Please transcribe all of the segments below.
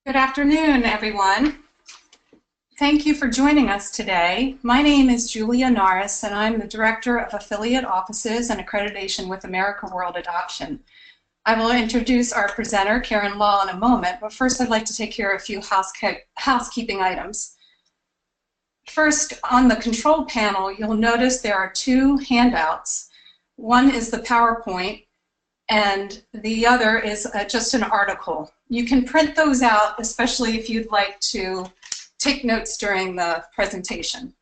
Good afternoon, everyone. Thank you for joining us today. My name is Julia Norris, and I'm the Director of Affiliate Offices and Accreditation with America World Adoption. I will introduce our presenter, Karen Law, in a moment, but first I'd like to take care of a few housekeeping items. First, on the control panel, you'll notice there are two handouts. One is the PowerPoint, and the other is just an article. You can print those out, especially if you'd like to take notes during the presentation.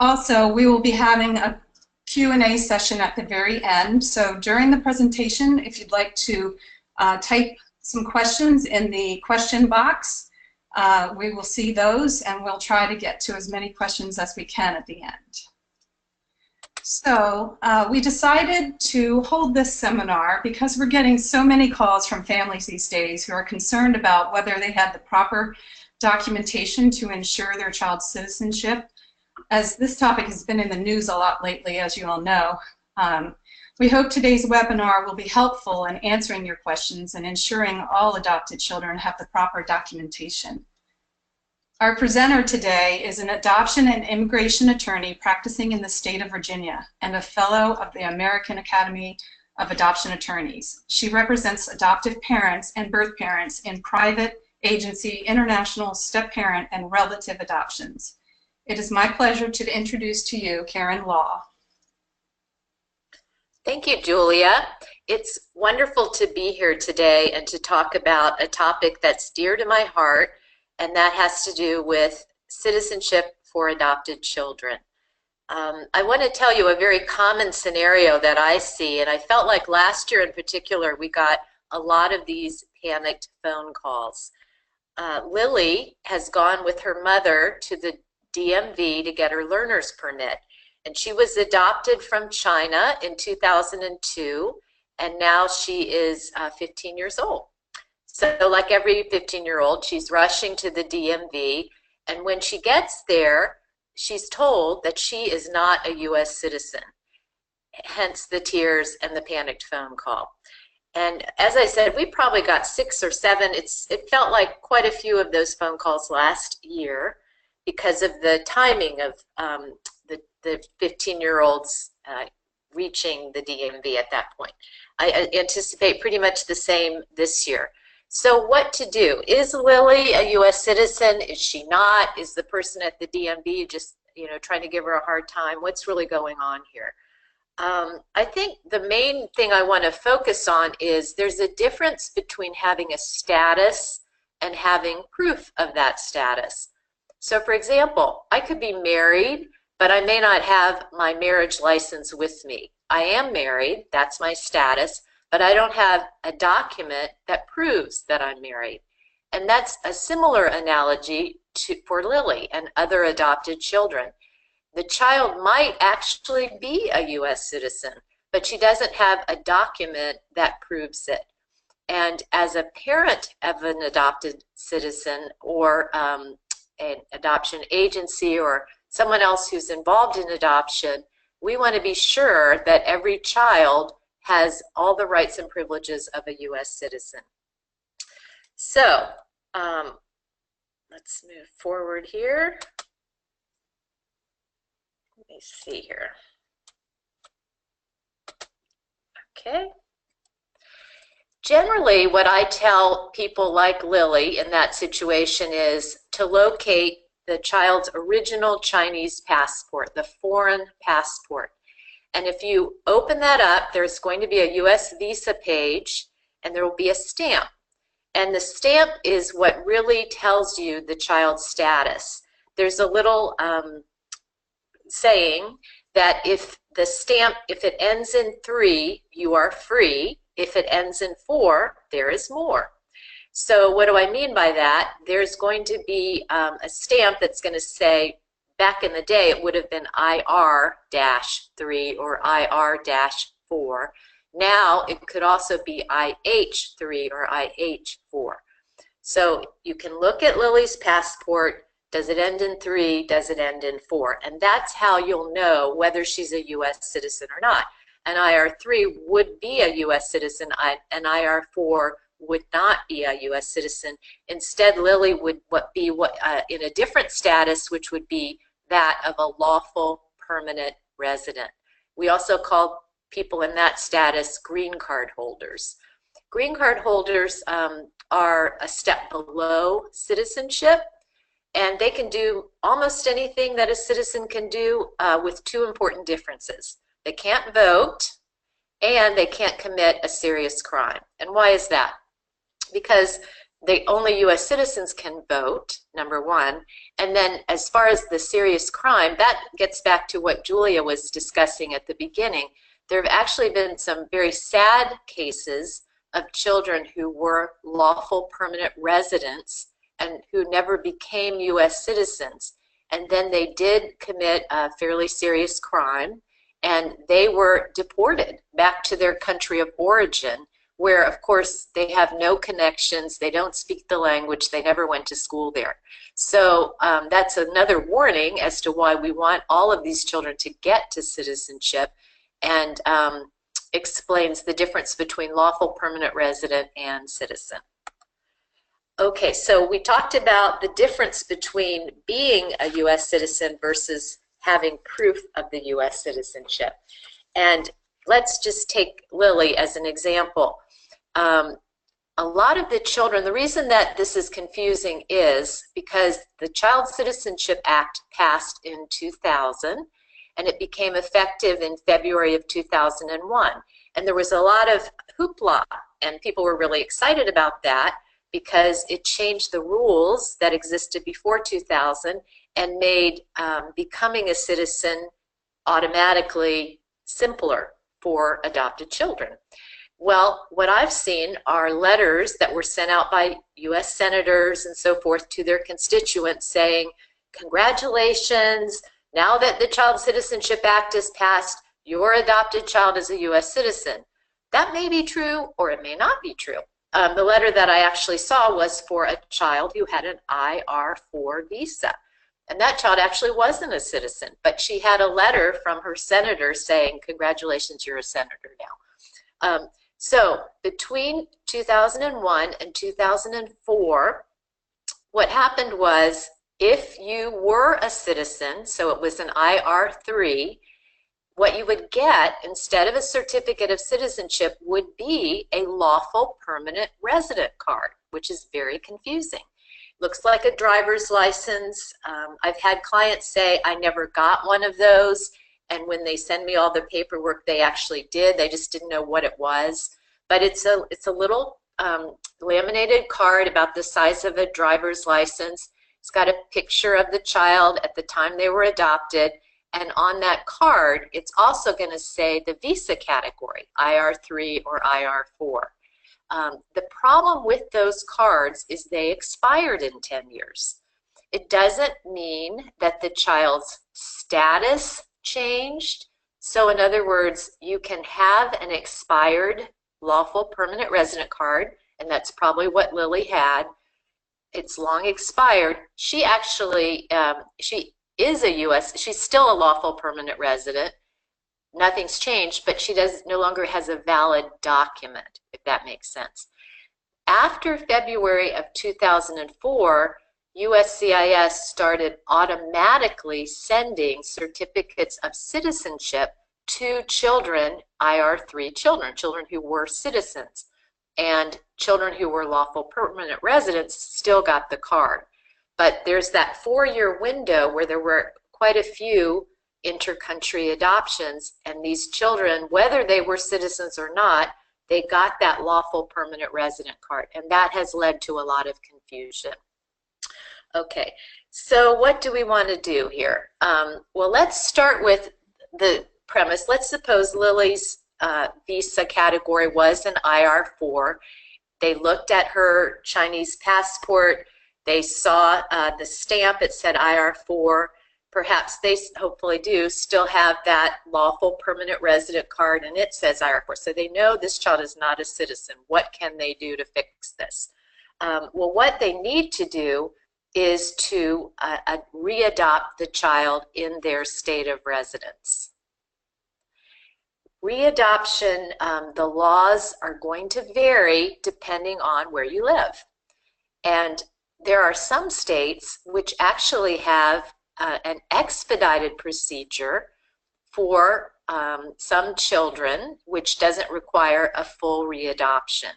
Also, we will be having a Q&A session at the very end. So during the presentation, if you'd like to type some questions in the question box, we will see those and we'll try to get to as many questions as we can at the end. So we decided to hold this seminar because we're getting so many calls from families these days who are concerned about whether they had the proper documentation to ensure their child's citizenship. As this topic has been in the news a lot lately, as you all know, we hope today's webinar will be helpful in answering your questions and ensuring all adopted children have the proper documentation. Our presenter today is an adoption and immigration attorney practicing in the state of Virginia and a fellow of the American Academy of Adoption Attorneys. She represents adoptive parents and birth parents in private, agency, international, step-parent, and relative adoptions. It is my pleasure to introduce to you Karen Law. Thank you, Julia. It's wonderful to be here today and to talk about a topic that's dear to my heart, and that has to do with citizenship for adopted children. I want to tell you a very common scenario that I see, and I felt like last year in particular we got a lot of these panicked phone calls. Lily has gone with her mother to the DMV to get her learner's permit, and she was adopted from China in 2002, and now she is 15 years old. So like every 15-year-old, she's rushing to the DMV, and when she gets there, she's told that she is not a U.S. citizen, hence the tears and the panicked phone call. And as I said, we probably got 6 or 7. It felt like quite a few of those phone calls last year because of the timing of the 15-year-olds reaching the DMV at that point. I anticipate pretty much the same this year. So what to do? Is Lily a U.S. citizen? Is she not? Is the person at the DMV just, trying to give her a hard time? What's really going on here? I think the main thing I want to focus on is there's a difference between having a status and having proof of that status. So for example, I could be married, but I may not have my marriage license with me. I am married, that's my status, but I don't have a document that proves that I'm married. And that's a similar analogy for Lily and other adopted children. The child might actually be a U.S. citizen, but she doesn't have a document that proves it. And as a parent of an adopted citizen or an adoption agency or someone else who's involved in adoption, we want to be sure that every child has all the rights and privileges of a U.S. citizen. So let's move forward here. Let me see here. Okay. Generally, what I tell people like Lily in that situation is to locate the child's original Chinese passport, the foreign passport. And if you open that up, there's going to be a U.S. visa page, and there will be a stamp. And the stamp is what really tells you the child's status. There's a little saying that if the stamp, if it ends in 3, you are free. If it ends in 4, there is more. So what do I mean by that? There's going to be a stamp that's going to say, back in the day, it would have been IR-3 or IR-4. Now it could also be IH3 or IH4. So you can look at Lily's passport. Does it end in 3? Does it end in 4? And that's how you'll know whether she's a U.S. citizen or not. An IR3 would be a U.S. citizen. An IR4 would not be a U.S. citizen. Instead, Lily would be in a different status, which would be that of a lawful permanent resident. We also call people in that status green card holders. Green card holders are a step below citizenship, and they can do almost anything that a citizen can do with two important differences. They can't vote, and they can't commit a serious crime. And why is that? Because only U.S. citizens can vote, number one. And then as far as the serious crime, that gets back to what Julia was discussing at the beginning. There have actually been some very sad cases of children who were lawful permanent residents and who never became U.S. citizens. And then they did commit a fairly serious crime, and they were deported back to their country of origin, where, of course, they have no connections, they don't speak the language, they never went to school there. So that's another warning as to why we want all of these children to get to citizenship, and explains the difference between lawful permanent resident and citizen. Okay, so we talked about the difference between being a U.S. citizen versus having proof of the U.S. citizenship. And let's just take Lily as an example. A lot of the children, the reason that this is confusing is because the Child Citizenship Act passed in 2000, and it became effective in February of 2001. And there was a lot of hoopla, and people were really excited about that because it changed the rules that existed before 2000 and made becoming a citizen automatically simpler for adopted children. Well, what I've seen are letters that were sent out by U.S. senators and so forth to their constituents saying, congratulations, now that the Child Citizenship Act is passed, your adopted child is a U.S. citizen. That may be true, or it may not be true. The letter that I actually saw was for a child who had an IR4 visa. And that child actually wasn't a citizen, but she had a letter from her senator saying, congratulations, you're a senator now. So between 2001 and 2004, what happened was if you were a citizen, so it was an IR3, what you would get instead of a certificate of citizenship would be a lawful permanent resident card, which is very confusing. Looks like a driver's license. I've had clients say, I never got one of those. And when they send me all the paperwork, they actually did. They just didn't know what it was. But it's a little laminated card about the size of a driver's license. It's got a picture of the child at the time they were adopted. And on that card, it's also going to say the visa category, IR3 or IR4. The problem with those cards is they expired in 10 years. It doesn't mean that the child's status changed. So in other words, you can have an expired lawful permanent resident card, and that's probably what Lily had. It's long expired. She actually, she is a U.S., she's still a lawful permanent resident. Nothing's changed, but she no longer has a valid document, if that makes sense. After February of 2004, USCIS started automatically sending certificates of citizenship to children, IR3 children, children who were citizens. And children who were lawful permanent residents still got the card. But there's that 4-year window where there were quite a few inter-country adoptions, and these children, whether they were citizens or not, they got that lawful permanent resident card, and that has led to a lot of confusion. Okay, so what do we want to do here? Well, let's start with the premise. Let's suppose Lily's visa category was an IR4. They looked at her Chinese passport. They saw the stamp. It said IR4. Perhaps they hopefully do still have that lawful permanent resident card, and it says IR4. So they know this child is not a citizen. What can they do to fix this? Well, what they need to do is to readopt the child in their state of residence. Readoption, the laws are going to vary depending on where you live. And there are some states which actually have an expedited procedure for some children, which doesn't require a full readoption.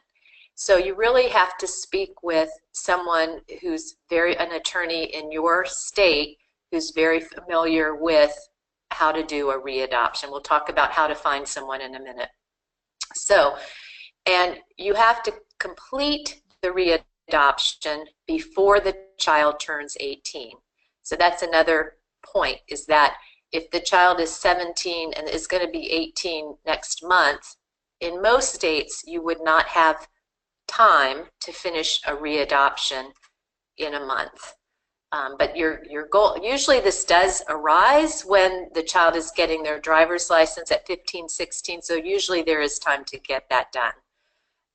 So you really have to speak with someone who's an attorney in your state who's very familiar with how to do a readoption. We'll talk about how to find someone in a minute. So, and you have to complete the readoption before the child turns 18. So that's another point, is that if the child is 17 and is going to be 18 next month, in most states you would not have time to finish a readoption in a month. But your goal, usually this does arise when the child is getting their driver's license at 15, 16, so usually there is time to get that done.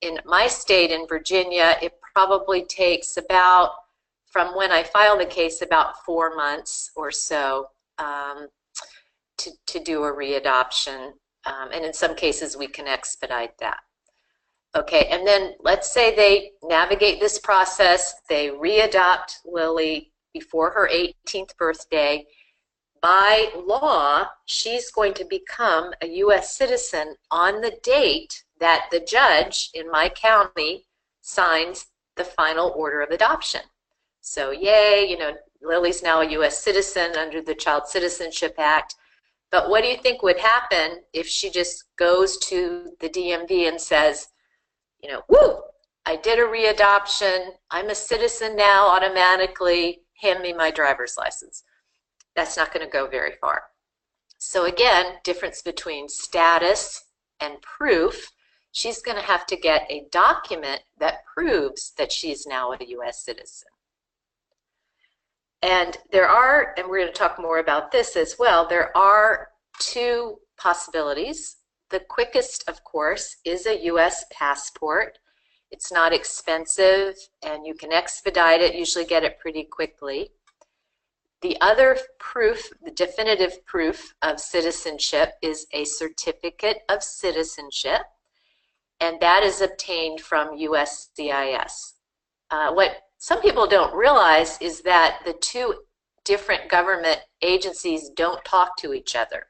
In my state, in Virginia, it probably takes about, from when I file the case, about 4 months or so to do a readoption, and in some cases we can expedite that. Okay, and then let's say they navigate this process, they readopt Lily before her 18th birthday. By law, she's going to become a U.S. citizen on the date that the judge in my county signs the final order of adoption. So yay, you know, Lily's now a U.S. citizen under the Child Citizenship Act. But what do you think would happen if she just goes to the DMV and says, you know, woo, I did a readoption, I'm a citizen now automatically, hand me my driver's license? That's not going to go very far. So again, difference between status and proof. She's going to have to get a document that proves that she's now a U.S. citizen. And there are, and we're going to talk more about this as well, there are two possibilities. The quickest, of course, is a U.S. passport. It's not expensive and you can expedite it, usually get it pretty quickly. The other proof, the definitive proof of citizenship, is a certificate of citizenship, and that is obtained from USCIS. What some people don't realize is that the two different government agencies don't talk to each other.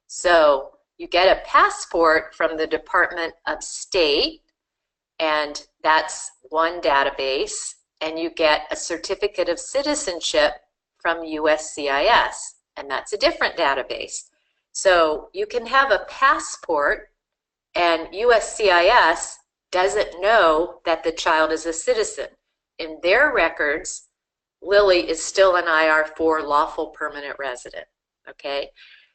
So you get a passport from the Department of State, and that's one database, and you get a certificate of citizenship from USCIS, and that's a different database. So you can have a passport and USCIS doesn't know that the child is a citizen. In their records, Lily is still an IR4 lawful permanent resident, okay?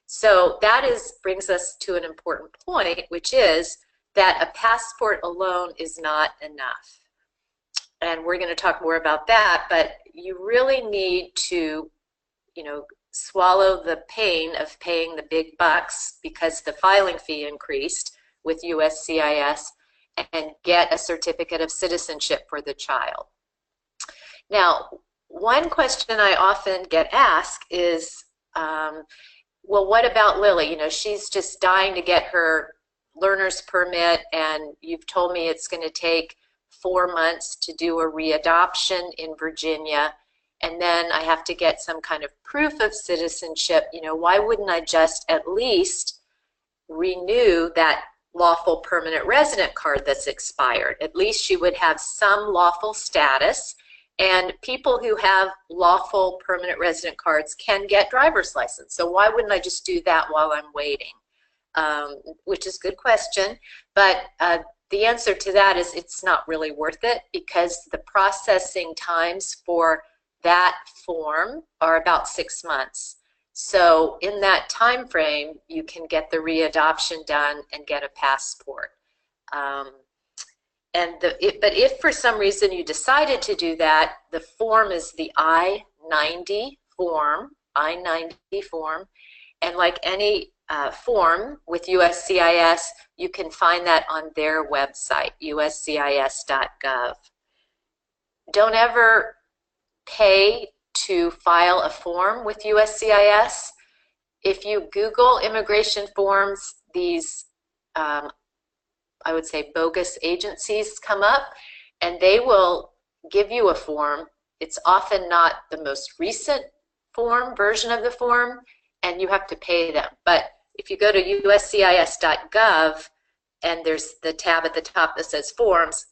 So that brings us to an important point, which is that a passport alone is not enough. And we're going to talk more about that, but you really need to, you know, swallow the pain of paying the big bucks because the filing fee increased with USCIS and get a certificate of citizenship for the child. Now, one question I often get asked is, well, what about Lily? You know, she's just dying to get her learner's permit, and you've told me it's going to take 4 months to do a readoption in Virginia, and then I have to get some kind of proof of citizenship. You know, why wouldn't I just at least renew that lawful permanent resident card that's expired? At least she would have some lawful status, and people who have lawful permanent resident cards can get driver's license. So why wouldn't I just do that while I'm waiting? Which is a good question, but the answer to that is it's not really worth it because the processing times for that form are about 6 months. So in that time frame, you can get the readoption done and get a passport. But if for some reason you decided to do that, the form is the I-90 form, and like any form with USCIS, you can find that on their website, uscis.gov. Don't ever pay to file a form with USCIS. If you Google immigration forms, these I would say bogus agencies come up, and they will give you a form. It's often not the most recent version of the form, and you have to pay them. But if you go to uscis.gov and there's the tab at the top that says forms,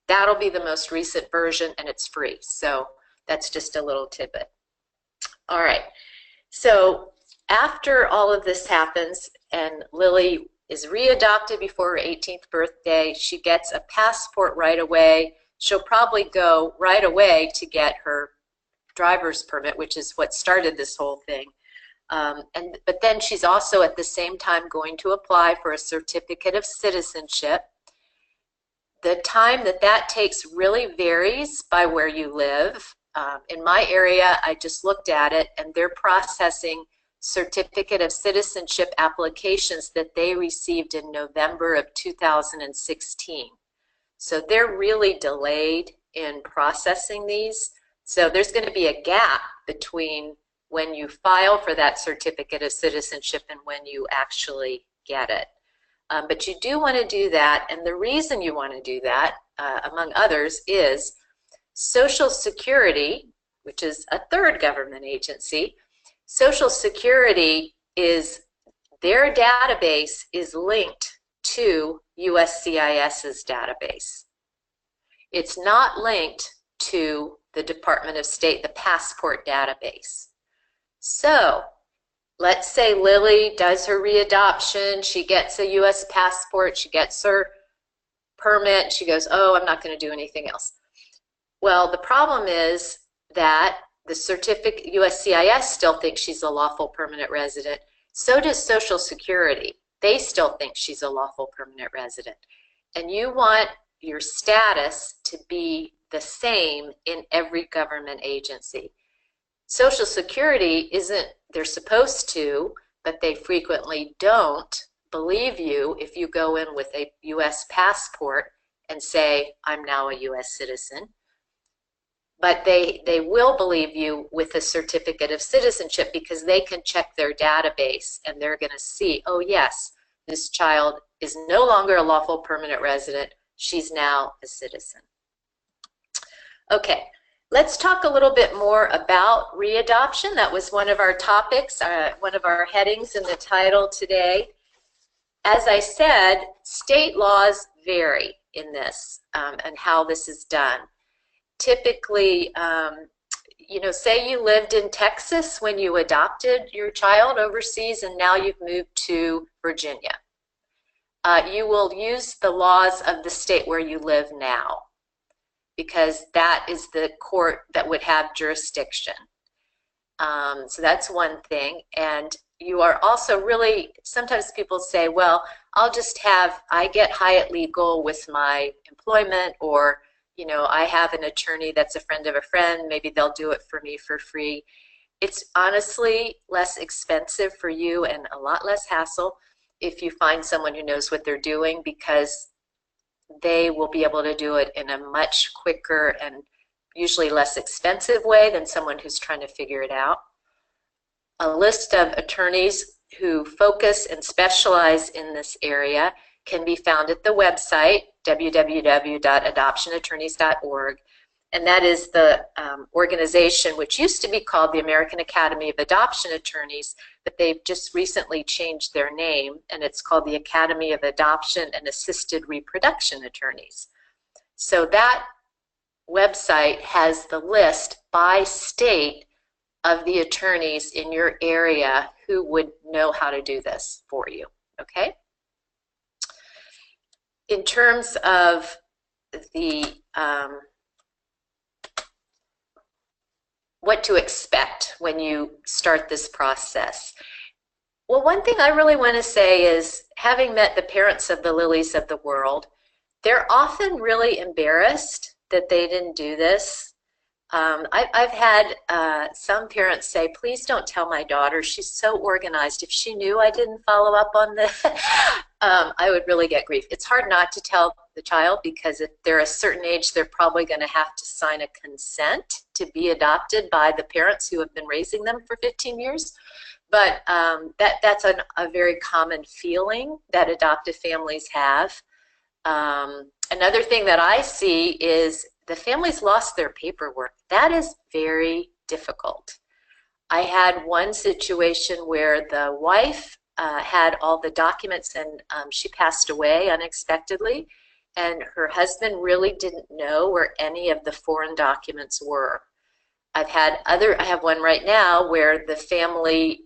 that'll be the most recent version, and it's free. So that's just a little tidbit. All right, so after all of this happens and Lily is readopted before her 18th birthday, she gets a passport right away. She'll probably go right away to get her driver's permit, which is what started this whole thing. But then she's also at the same time going to apply for a certificate of citizenship. The time that takes really varies by where you live. In my area, I just looked at it, and they're processing certificate of citizenship applications that they received in November of 2016. So they're really delayed in processing these. So there's going to be a gap between when you file for that certificate of citizenship and when you actually get it. But you do want to do that, and the reason you want to do that, among others, is Social Security, which is a third government agency. Social Security is, their database is linked to USCIS's database. It's not linked to the Department of State, the passport database. So let's say Lily does her readoption, she gets a US passport, she gets her permit, she goes, oh, I'm not going to do anything else. Well, the problem is that the certificate, USCIS still thinks she's a lawful permanent resident. So does Social Security. They still think she's a lawful permanent resident. And you want your status to be the same in every government agency. Social Security isn't, they're supposed to, but they frequently don't believe you if you go in with a US passport and say, I'm now a US citizen. But they will believe you with a certificate of citizenship because they can check their database and they're going to see, oh yes, this child is no longer a lawful permanent resident, she's now a citizen. Okay, let's talk a little bit more about readoption. That was one of our topics, one of our headings in the title today. As I said, state laws vary in this and how this is done. Typically, you know, say you lived in Texas when you adopted your child overseas and now you've moved to Virginia. You will use the laws of the state where you live now because that is the court that would have jurisdiction. So that's one thing. And you are also really, sometimes people say, well, I get Hyatt Legal with my employment, or you know, I have an attorney that's a friend of a friend, maybe they'll do it for me for free. It's honestly less expensive for you and a lot less hassle if you find someone who knows what they're doing, because they will be able to do it in a much quicker and usually less expensive way than someone who's trying to figure it out. A list of attorneys who focus and specialize in this area can be found at the website, www.adoptionattorneys.org. And that is the organization which used to be called the American Academy of Adoption Attorneys, but they've just recently changed their name, and it's called the Academy of Adoption and Assisted Reproduction Attorneys. So that website has the list by state of the attorneys in your area who would know how to do this for you, okay? In terms of the what to expect when you start this process. Well, one thing I really want to say is, having met the parents of the Lilies of the world, they're often really embarrassed that they didn't do this. I've had some parents say, please don't tell my daughter, she's so organized. If she knew I didn't follow up on this, I would really get grief. It's hard not to tell the child, because if they're a certain age, they're probably going to have to sign a consent to be adopted by the parents who have been raising them for 15 years. But that's a very common feeling that adoptive families have. Another thing that I see is the families lost their paperwork. That is very difficult. I had one situation where the wife had all the documents and she passed away unexpectedly, and her husband really didn't know where any of the foreign documents were. I have one right now where the family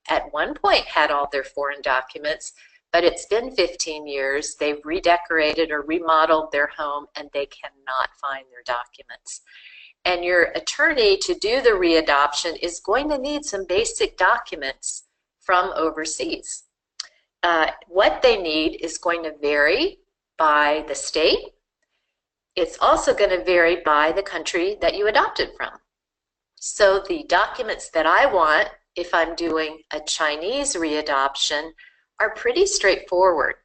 at one point had all their foreign documents, but it's been 15 years. They've redecorated or remodeled their home and they cannot find their documents. And your attorney, to do the readoption, is going to need some basic documents from overseas. What they need is going to vary by the state. It's also going to vary by the country that you adopted from. So the documents that I want, if I'm doing a Chinese readoption, are pretty straightforward.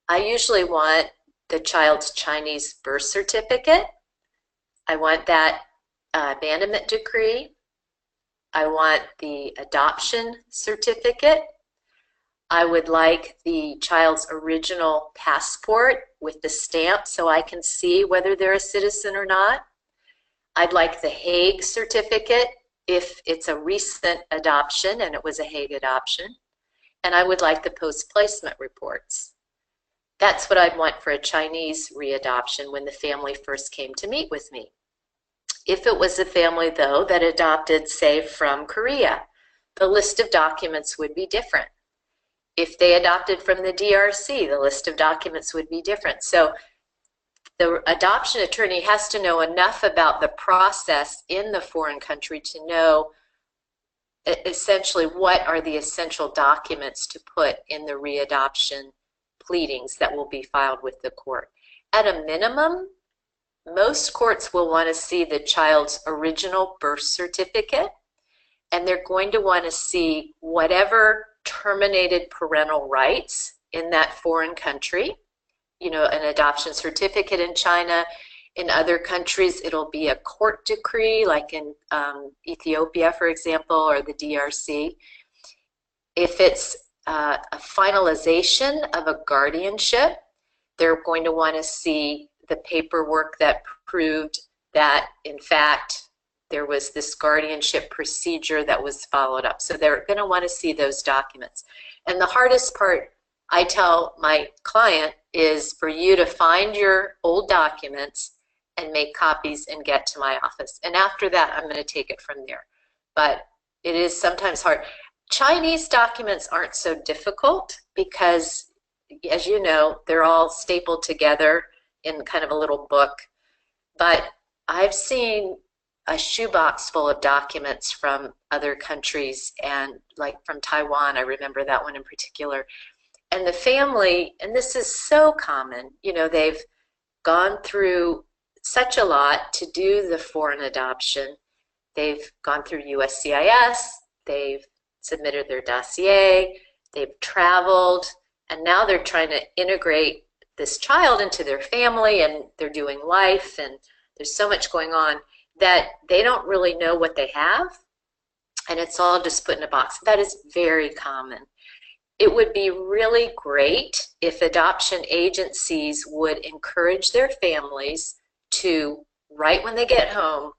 I usually want the child's Chinese birth certificate. I want that abandonment decree. I want the adoption certificate. I would like the child's original passport with the stamp so I can see whether they're a citizen or not. I'd like the Hague certificate if it's a recent adoption and it was a Hague adoption. And I would like the post-placement reports. That's what I'd want for a Chinese readoption when the family first came to meet with me. If it was a family, though, that adopted, say, from Korea, the list of documents would be different. If they adopted from the DRC, the list of documents would be different. So the adoption attorney has to know enough about the process in the foreign country to know essentially what are the essential documents to put in the readoption pleadings that will be filed with the court. At a minimum, most courts will want to see the child's original birth certificate, and they're going to want to see whatever terminated parental rights in that foreign country. You know, an adoption certificate in China. In other countries, it'll be a court decree, like in Ethiopia, for example, or the DRC. If it's a finalization of a guardianship, they're going to want to see the paperwork that proved that, in fact, there was this guardianship procedure that was followed up. So they're going to want to see those documents. And the hardest part, I tell my client, is for you to find your old documents and make copies and get to my office. And after that, I'm going to take it from there. But it is sometimes hard. Chinese documents aren't so difficult because, as you know, they're all stapled together in kind of a little book. But I've seen a shoebox full of documents from other countries, and like from Taiwan, I remember that one in particular. And the family, and this is so common, you know, they've gone through such a lot to do the foreign adoption. They've gone through USCIS, they've submitted their dossier, they've traveled, and now they're trying to integrate this child into their family, and they're doing life, and there's so much going on that they don't really know what they have, and it's all just put in a box. That is very common. It would be really great if adoption agencies would encourage their families to, right when they get home,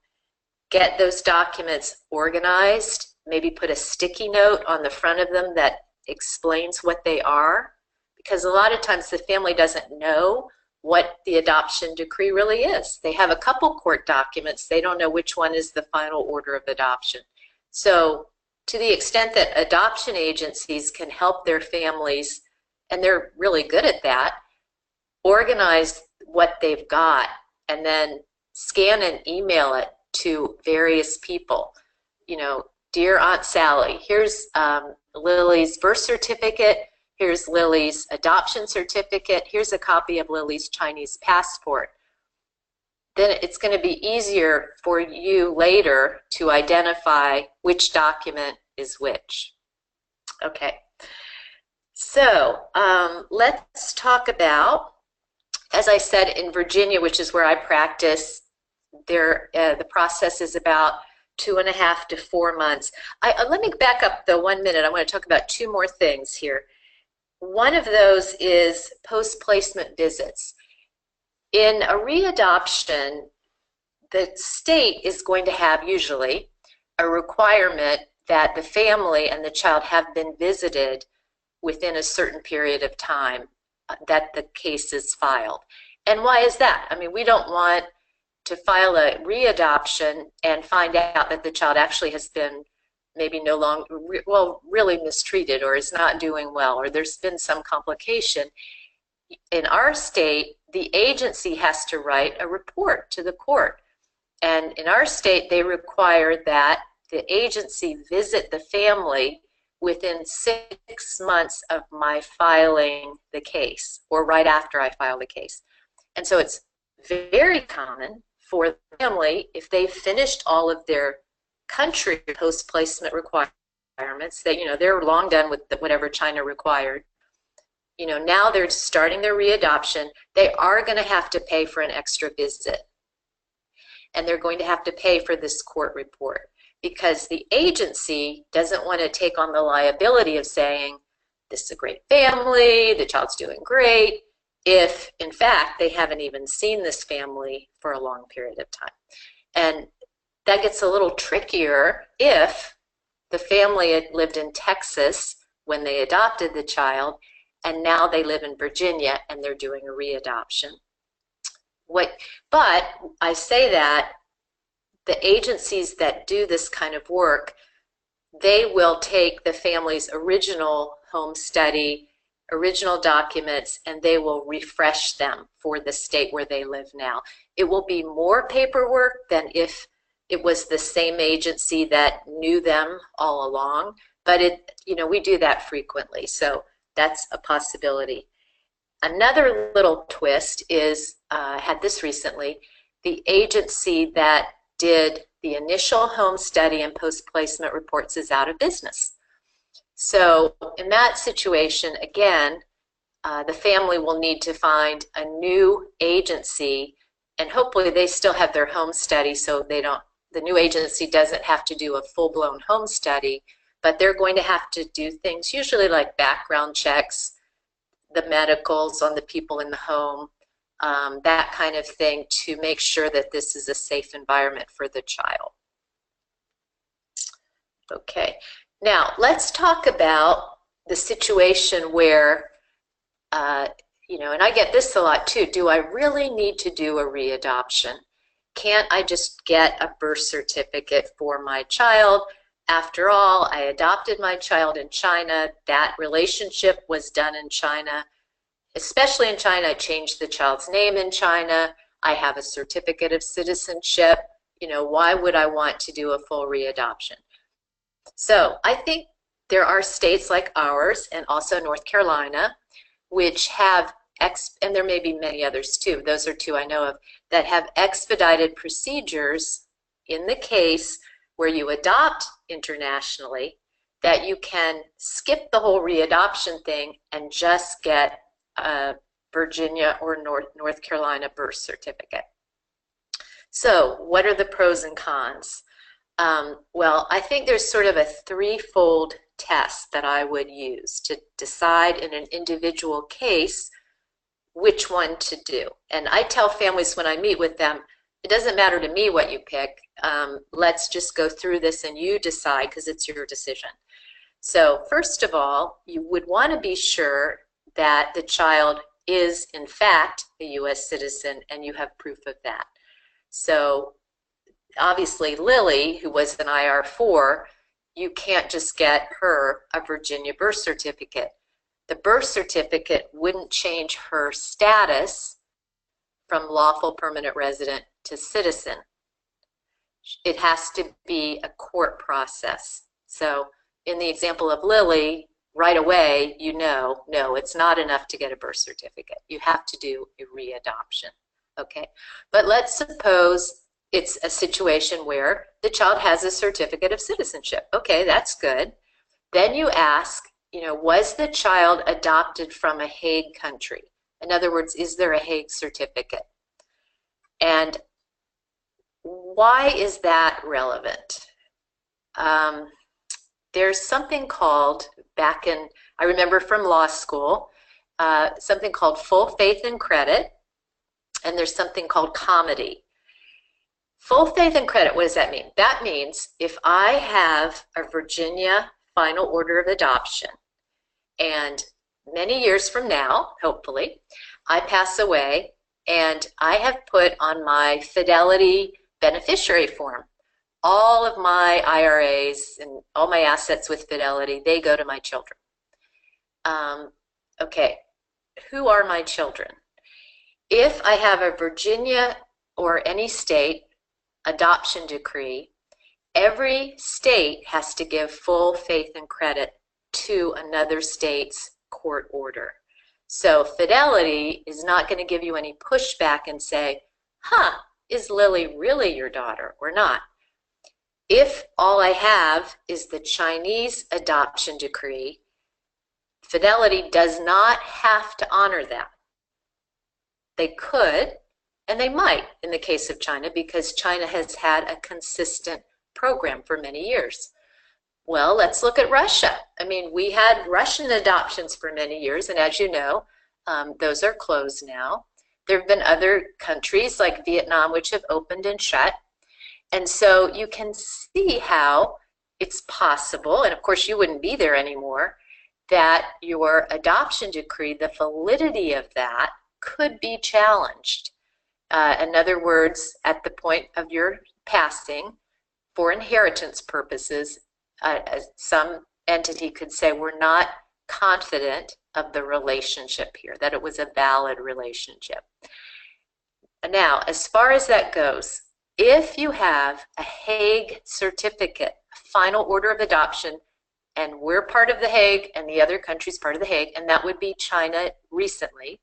get those documents organized, maybe put a sticky note on the front of them that explains what they are, because a lot of times the family doesn't know what the adoption decree really is. They have a couple court documents. They don't know which one is the final order of adoption. So to the extent that adoption agencies can help their families, and they're really good at that, organize what they've got and then scan and email it to various people. You know, dear Aunt Sally, here's Lily's birth certificate, here's Lily's adoption certificate, here's a copy of Lily's Chinese passport. Then it's going to be easier for you later to identify which document is which. Okay, so let's talk about, as I said, in Virginia, which is where I practice, the process is about 2.5 to 4 months. Let me back up though 1 minute. I want to talk about 2 more things here. One of those is post-placement visits. In a readoption, the state is going to have usually a requirement that the family and the child have been visited within a certain period of time that the case is filed. And why is that? I mean, we don't want to file a readoption and find out that the child actually has been maybe no longer, well, really mistreated or is not doing well, or there's been some complication. In our state, the agency has to write a report to the court. And in our state, they require that the agency visit the family within 6 months of my filing the case, or right after I file the case. And so it's very common for the family, if they've finished all of their country post-placement requirements, that, you know, they're long done with whatever China required, you know, now they're starting their readoption, they are going to have to pay for an extra visit. And they're going to have to pay for this court report, because the agency doesn't want to take on the liability of saying, this is a great family, the child's doing great, if in fact they haven't even seen this family for a long period of time. And that gets a little trickier if the family had lived in Texas when they adopted the child, and now they live in Virginia and they're doing a readoption. But I say that the agencies that do this kind of work, they will take the family's original home study, original documents, and they will refresh them for the state where they live now. It will be more paperwork than if it was the same agency that knew them all along, but you know, we do that frequently, so that's a possibility. Another little twist is, I had this recently, the agency that did the initial home study and post-placement reports is out of business. So in that situation, again, the family will need to find a new agency, and hopefully they still have their home study, so the new agency doesn't have to do a full-blown home study, but they're going to have to do things usually like background checks, the medicals on the people in the home, that kind of thing, to make sure that this is a safe environment for the child. Okay, now let's talk about the situation where, you know, and I get this a lot too, do I really need to do a readoption? Can't I just get a birth certificate for my child? After all, I adopted my child in China. That relationship was done in China. Especially in China, I changed the child's name in China. I have a certificate of citizenship. You know, why would I want to do a full readoption? So I think there are states like ours and also North Carolina, which have, and there may be many others too, those are 2 I know of, that have expedited procedures in the case where you adopt internationally, that you can skip the whole readoption thing and just get a Virginia or North Carolina birth certificate. So what are the pros and cons? Well, I think there's sort of a 3-fold test that I would use to decide in an individual case which one to do. And I tell families when I meet with them, it doesn't matter to me what you pick. Let's just go through this and you decide, because it's your decision. So first of all, you would want to be sure that the child is in fact a U.S. citizen and you have proof of that. So obviously Lily, who was an IR4, you can't just get her a Virginia birth certificate. The birth certificate wouldn't change her status from lawful permanent resident to citizen. It has to be a court process. So in the example of Lily, right away, you know, no, it's not enough to get a birth certificate. You have to do a readoption, okay? But let's suppose it's a situation where the child has a certificate of citizenship. Okay, that's good. Then you ask, you know, was the child adopted from a Hague country? In other words, is there a Hague certificate? And why is that relevant? there's something called, I remember from law school, something called full faith and credit, and there's something called comity. Full faith and credit, what does that mean? That means if I have a Virginia final order of adoption, and many years from now, hopefully, I pass away, and I have put on my Fidelity beneficiary form all of my IRAs and all my assets with Fidelity, they go to my children. Okay, who are my children? If I have a Virginia or any state adoption decree, every state has to give full faith and credit to another state's court order. So Fidelity is not going to give you any pushback and say, is Lily really your daughter or not? If all I have is the Chinese adoption decree, Fidelity does not have to honor that. They could, and they might in the case of China, because China has had a consistent program for many years. Well, let's look at Russia. I mean, we had Russian adoptions for many years, and as you know, those are closed now. There have been other countries like Vietnam which have opened and shut. And so you can see how it's possible, and of course you wouldn't be there anymore, that your adoption decree, the validity of that could be challenged. In other words, at the point of your passing, for inheritance purposes, some entity could say, we're not confident of the relationship here, that it was a valid relationship. Now, as far as that goes, if you have a Hague certificate, final order of adoption, and we're part of the Hague and the other country's part of the Hague, and that would be China recently,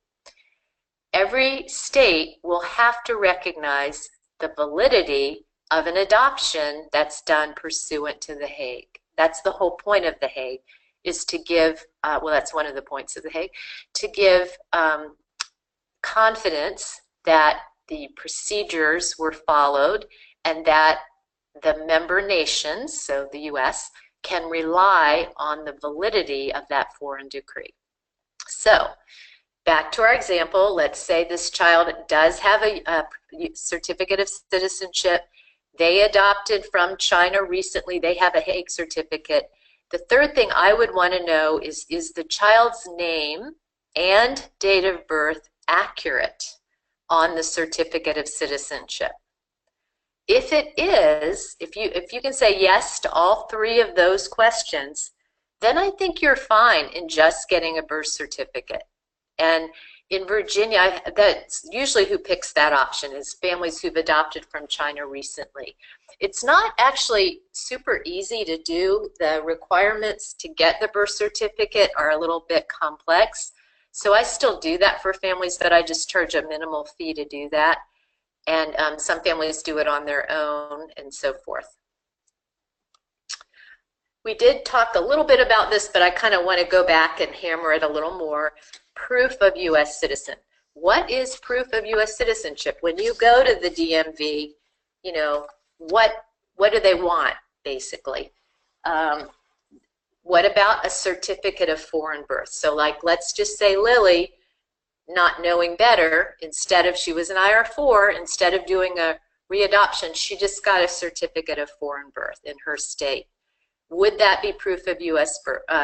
every state will have to recognize the validity of an adoption that's done pursuant to the Hague. That's the whole point of the Hague, is to give, well, that's one of the points of the Hague, to give confidence that the procedures were followed and that the member nations, so the US, can rely on the validity of that foreign decree. So back to our example, let's say this child does have a certificate of citizenship. They adopted from China recently. They have a Hague certificate. The third thing I would want to know is the child's name and date of birth accurate on the certificate of citizenship? If it is, if you can say yes to all three of those questions, then I think you're fine in just getting a birth certificate. And in Virginia, that's usually who picks that option, is families who've adopted from China recently. It's not actually super easy to do. The requirements to get the birth certificate are a little bit complex. So I still do that for families, but I just charge a minimal fee to do that. And some families do it on their own and so forth. We did talk a little bit about this, but I kind of want to go back and hammer it a little more. Proof of U.S. citizen. What is proof of U.S. citizenship? When you go to the DMV, you know, what do they want, basically? What about a certificate of foreign birth? So like, let's just say Lily, not knowing better, instead of, she was an IR4, instead of doing a readoption, she just got a certificate of foreign birth in her state. Would that be proof of U.S.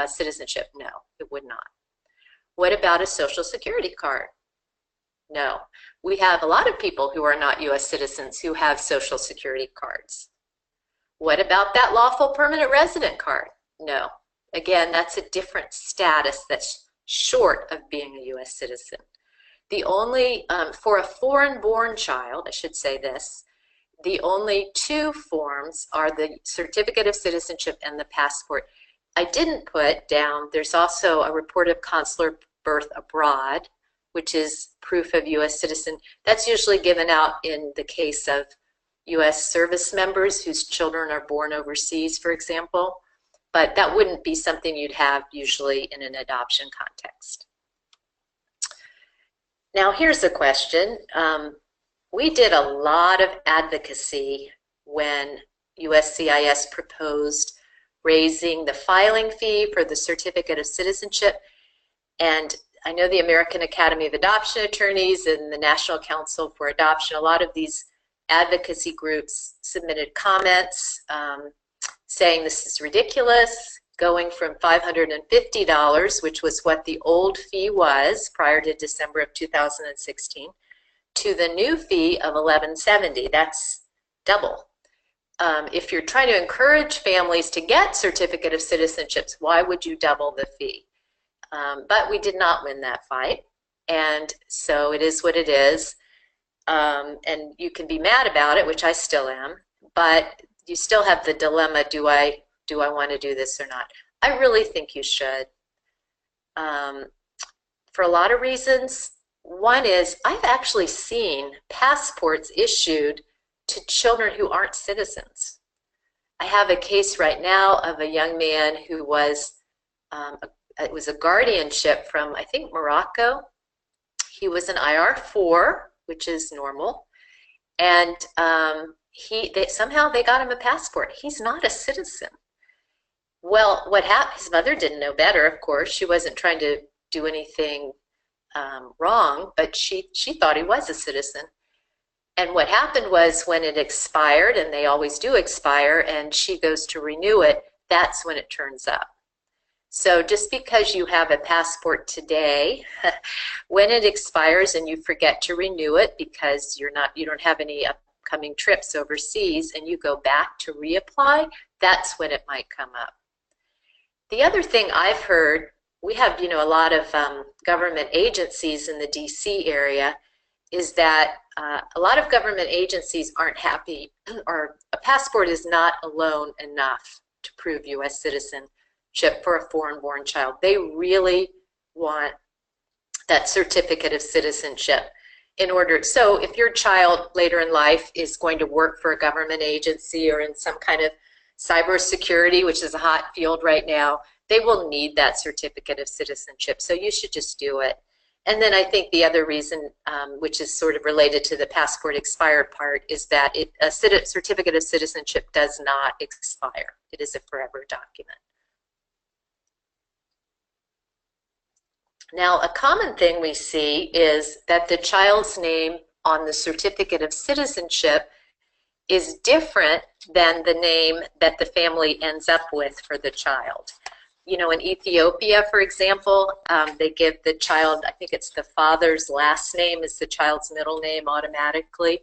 citizenship? No, it would not. What about a Social Security card? No. We have a lot of people who are not U.S. citizens who have Social Security cards. What about that lawful permanent resident card? No. Again, that's a different status that's short of being a U.S. citizen. The only, for a foreign-born child, I should say this, the only two forms are the certificate of citizenship and the passport. I didn't put down, there's also a report of consular birth abroad, which is proof of U.S. citizen. That's usually given out in the case of U.S. service members whose children are born overseas, for example. But that wouldn't be something you'd have usually in an adoption context. Now here's a question. We did a lot of advocacy when USCIS proposed raising the filing fee for the certificate of citizenship. And I know the American Academy of Adoption Attorneys and the National Council for Adoption, a lot of these advocacy groups submitted comments saying this is ridiculous, going from $550, which was what the old fee was prior to December of 2016, to the new fee of $1170. That's double. If you're trying to encourage families to get certificate of citizenships, why would you double the fee? But we did not win that fight, and so it is what it is. And you can be mad about it, which I still am, but you still have the dilemma, do I want to do this or not? I really think you should, for a lot of reasons. One is I've actually seen passports issued to children who aren't citizens. I have a case right now of a young man who was, it was a guardianship from, I think, Morocco. He was an IR4, which is normal, and somehow they got him a passport. He's not a citizen. Well, what happened, his mother didn't know better, of course. She wasn't trying to do anything wrong, but she thought he was a citizen. And what happened was when it expired, and they always do expire, and she goes to renew it, that's when it turns up. So just because you have a passport today, when it expires and you forget to renew it because you don't have any upcoming trips overseas, and you go back to reapply, that's when it might come up. The other thing I've heard, we have a lot of government agencies in the DC area, is that a lot of government agencies aren't happy, or a passport is not alone enough to prove U.S. citizenship for a foreign-born child. They really want that certificate of citizenship in order. So if your child later in life is going to work for a government agency or in some kind of cybersecurity, which is a hot field right now, they will need that certificate of citizenship. So you should just do it. And then I think the other reason, which is sort of related to the passport expired part, is that a certificate of citizenship does not expire. It is a forever document. Now, a common thing we see is that the child's name on the certificate of citizenship is different than the name that the family ends up with for the child. In Ethiopia, for example, they give the child, I think it's the father's last name is the child's middle name automatically.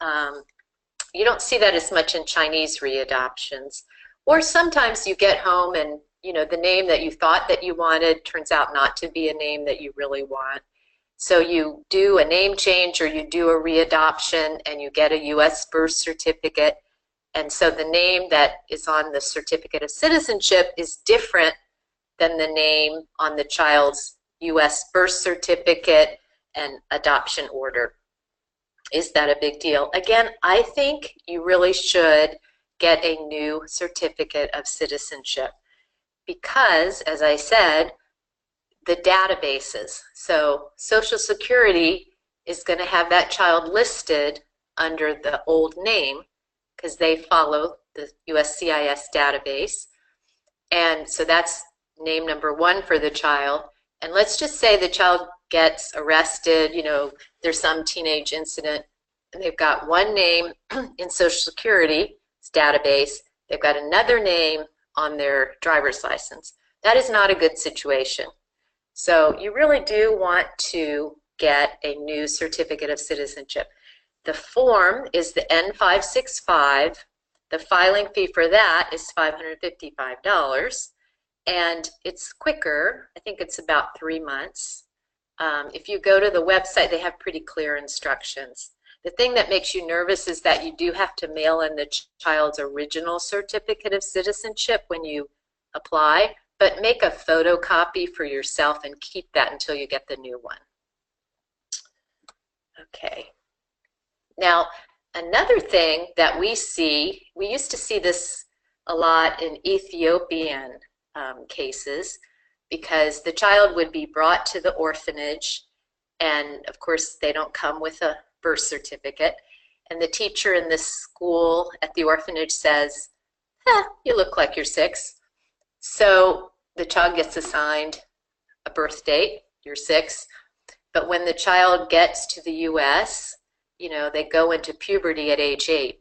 You don't see that as much in Chinese readoptions. Or sometimes you get home and the name that you thought that you wanted turns out not to be a name that you really want. So you do a name change or you do a readoption and you get a U.S. birth certificate. And so the name that is on the certificate of citizenship is different than the name on the child's U.S. birth certificate and adoption order. Is that a big deal? Again, I think you really should get a new certificate of citizenship because, as I said, the databases. So Social Security is going to have that child listed under the old name because they follow the USCIS database. And so that's name number one for the child. And let's just say the child gets arrested, there's some teenage incident, and they've got one name in Social Security's database, they've got another name on their driver's license. That is not a good situation. So you really do want to get a new certificate of citizenship. The form is the N565. The filing fee for that is $555. And it's quicker. I think it's about 3 months. If you go to the website, they have pretty clear instructions. The thing that makes you nervous is that you do have to mail in the child's original certificate of citizenship when you apply, but make a photocopy for yourself and keep that until you get the new one. Okay. Now, another thing that we see, we used to see this a lot in Ethiopian cases, because the child would be brought to the orphanage, and of course they don't come with a birth certificate, and the teacher in this school at the orphanage says, you look like you're 6. So the child gets assigned a birth date, you're 6. But when the child gets to the US, you know, they go into puberty at age 8.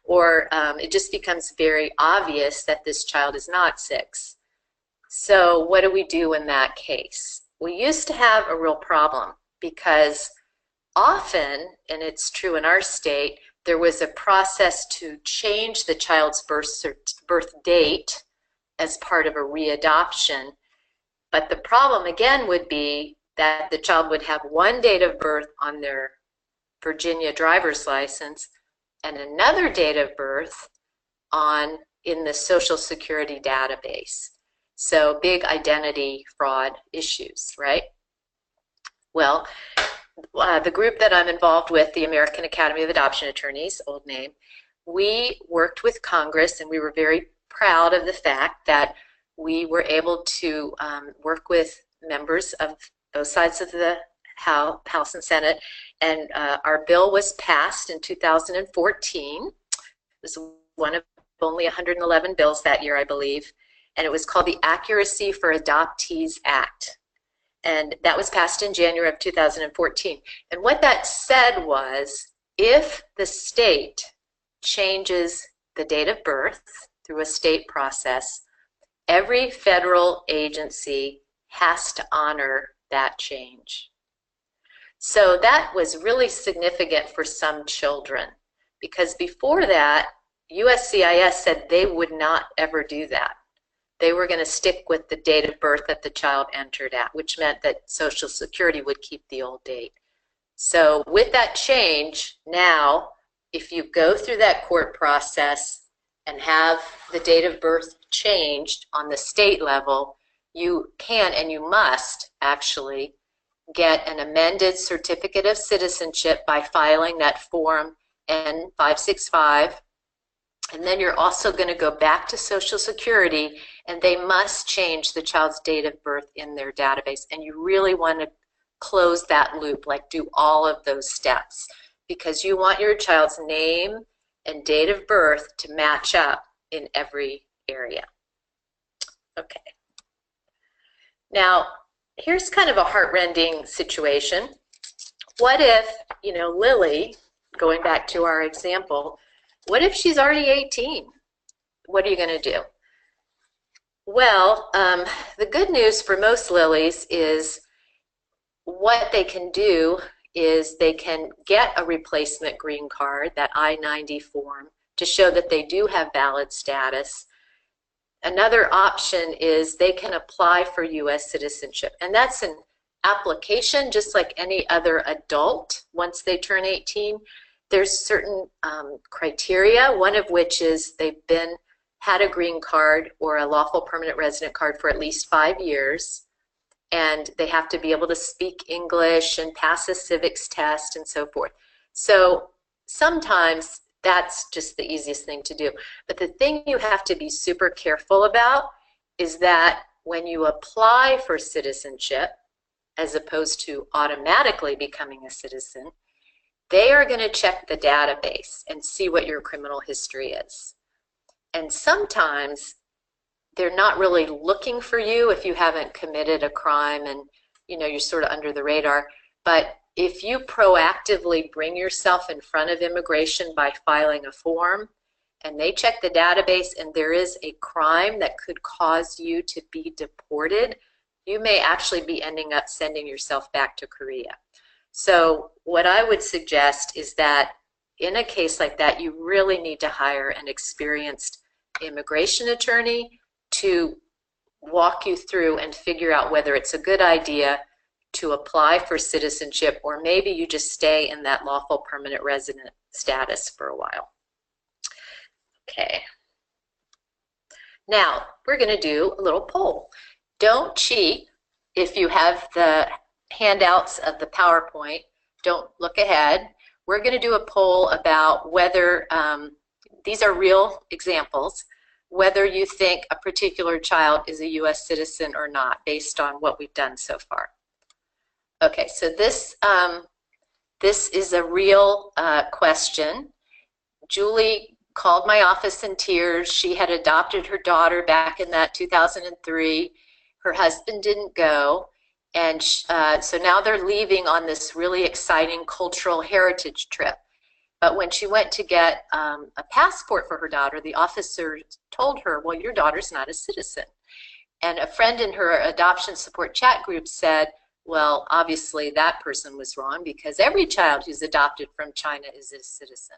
Or it just becomes very obvious that this child is not 6. So what do we do in that case? We used to have a real problem because often, and it's true in our state, there was a process to change the child's birth date as part of a readoption. But the problem again would be that the child would have one date of birth on their Virginia driver's license and another date of birth in the Social Security database. So big identity fraud issues, right? Well, the group that I'm involved with, the American Academy of Adoption Attorneys, old name, we worked with Congress, and we were very proud of the fact that we were able to work with members of both sides of the House and Senate, and our bill was passed in 2014. It was one of only 111 bills that year, I believe, and it was called the Accuracy for Adoptees Act. And that was passed in January of 2014. And what that said was, if the state changes the date of birth through a state process, every federal agency has to honor that change. So that was really significant for some children, because before that, USCIS said they would not ever do that. They were going to stick with the date of birth that the child entered at, which meant that Social Security would keep the old date. So with that change, now, if you go through that court process and have the date of birth changed on the state level, you can and you must actually get an amended certificate of citizenship by filing that form N565. And then you're also going to go back to Social Security, and they must change the child's date of birth in their database. And you really want to close that loop, like do all of those steps, because you want your child's name and date of birth to match up in every area. Okay. Now, here's kind of a heart-rending situation. What if, you know, Lily, going back to our example, what if she's already 18? What are you going to do? Well, the good news for most Lilies is what they can do is they can get a replacement green card, that I-90 form, to show that they do have valid status. Another option is they can apply for U.S. citizenship, and that's an application just like any other adult once they turn 18. There's certain criteria, one of which is they've had a green card or a lawful permanent resident card for at least 5 years, and they have to be able to speak English and pass a civics test and so forth. So sometimes that's just the easiest thing to do. But the thing you have to be super careful about is that when you apply for citizenship, as opposed to automatically becoming a citizen, they are going to check the database and see what your criminal history is. And sometimes they're not really looking for you if you haven't committed a crime and, you know, you're sort of under the radar. But if you proactively bring yourself in front of immigration by filing a form, and they check the database and there is a crime that could cause you to be deported, you may actually be ending up sending yourself back to Korea. So what I would suggest is that in a case like that, you really need to hire an experienced immigration attorney to walk you through and figure out whether it's a good idea to apply for citizenship, or maybe you just stay in that lawful permanent resident status for a while. Okay. Now, we're going to do a little poll. Don't cheat. If you have the handouts of the PowerPoint, don't look ahead. We're going to do a poll about whether, these are real examples, whether you think a particular child is a U.S. citizen or not, based on what we've done so far. Okay, so this This is a real question. Julie called my office in tears. She had adopted her daughter back in that 2003. Her husband didn't go. And so now they're leaving on this really exciting cultural heritage trip. But when she went to get a passport for her daughter, the officer told her, well, your daughter's not a citizen. And a friend in her adoption support chat group said, well, obviously that person was wrong because every child who's adopted from China is a citizen.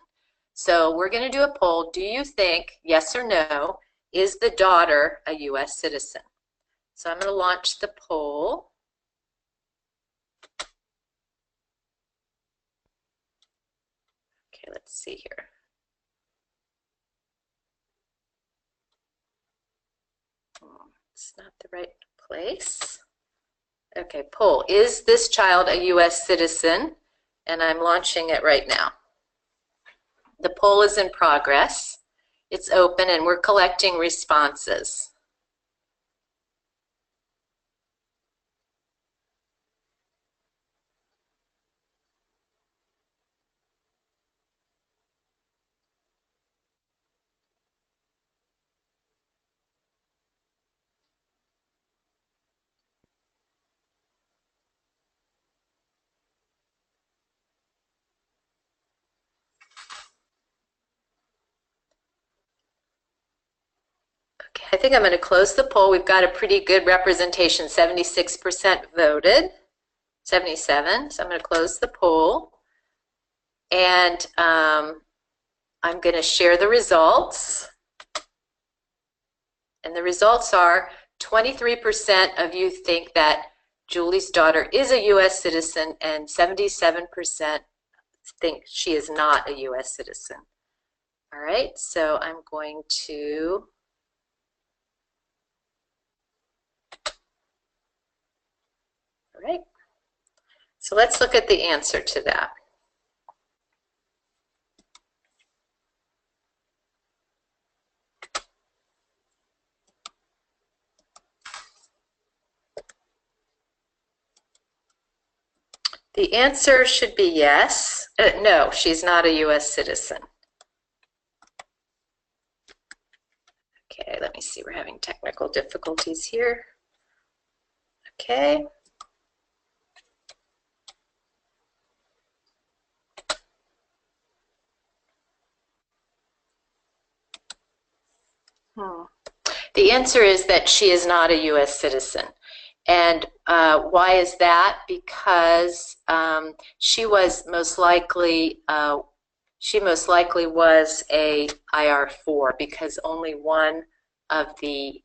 So we're going to do a poll. Do you think, yes or no, is the daughter a U.S. citizen? So I'm going to launch the poll. Okay, let's see here. Oh, it's not the right place. Okay, poll. Is this child a U.S. citizen? And I'm launching it right now. The poll is in progress. It's open and we're collecting responses. Okay, I think I'm going to close the poll. We've got a pretty good representation. 76% voted, 77. So I'm going to close the poll. And I'm going to share the results. And the results are 23% of you think that Julie's daughter is a U.S. citizen and 77% think she is not a U.S. citizen. All right, so I'm going to right. So let's look at the answer to that. The answer should be yes. No, she's not a U.S. citizen. Okay, let me see. We're having technical difficulties here. Okay. The answer is that she is not a U.S. citizen. And why is that? Because she most likely was a IR4 because only one of the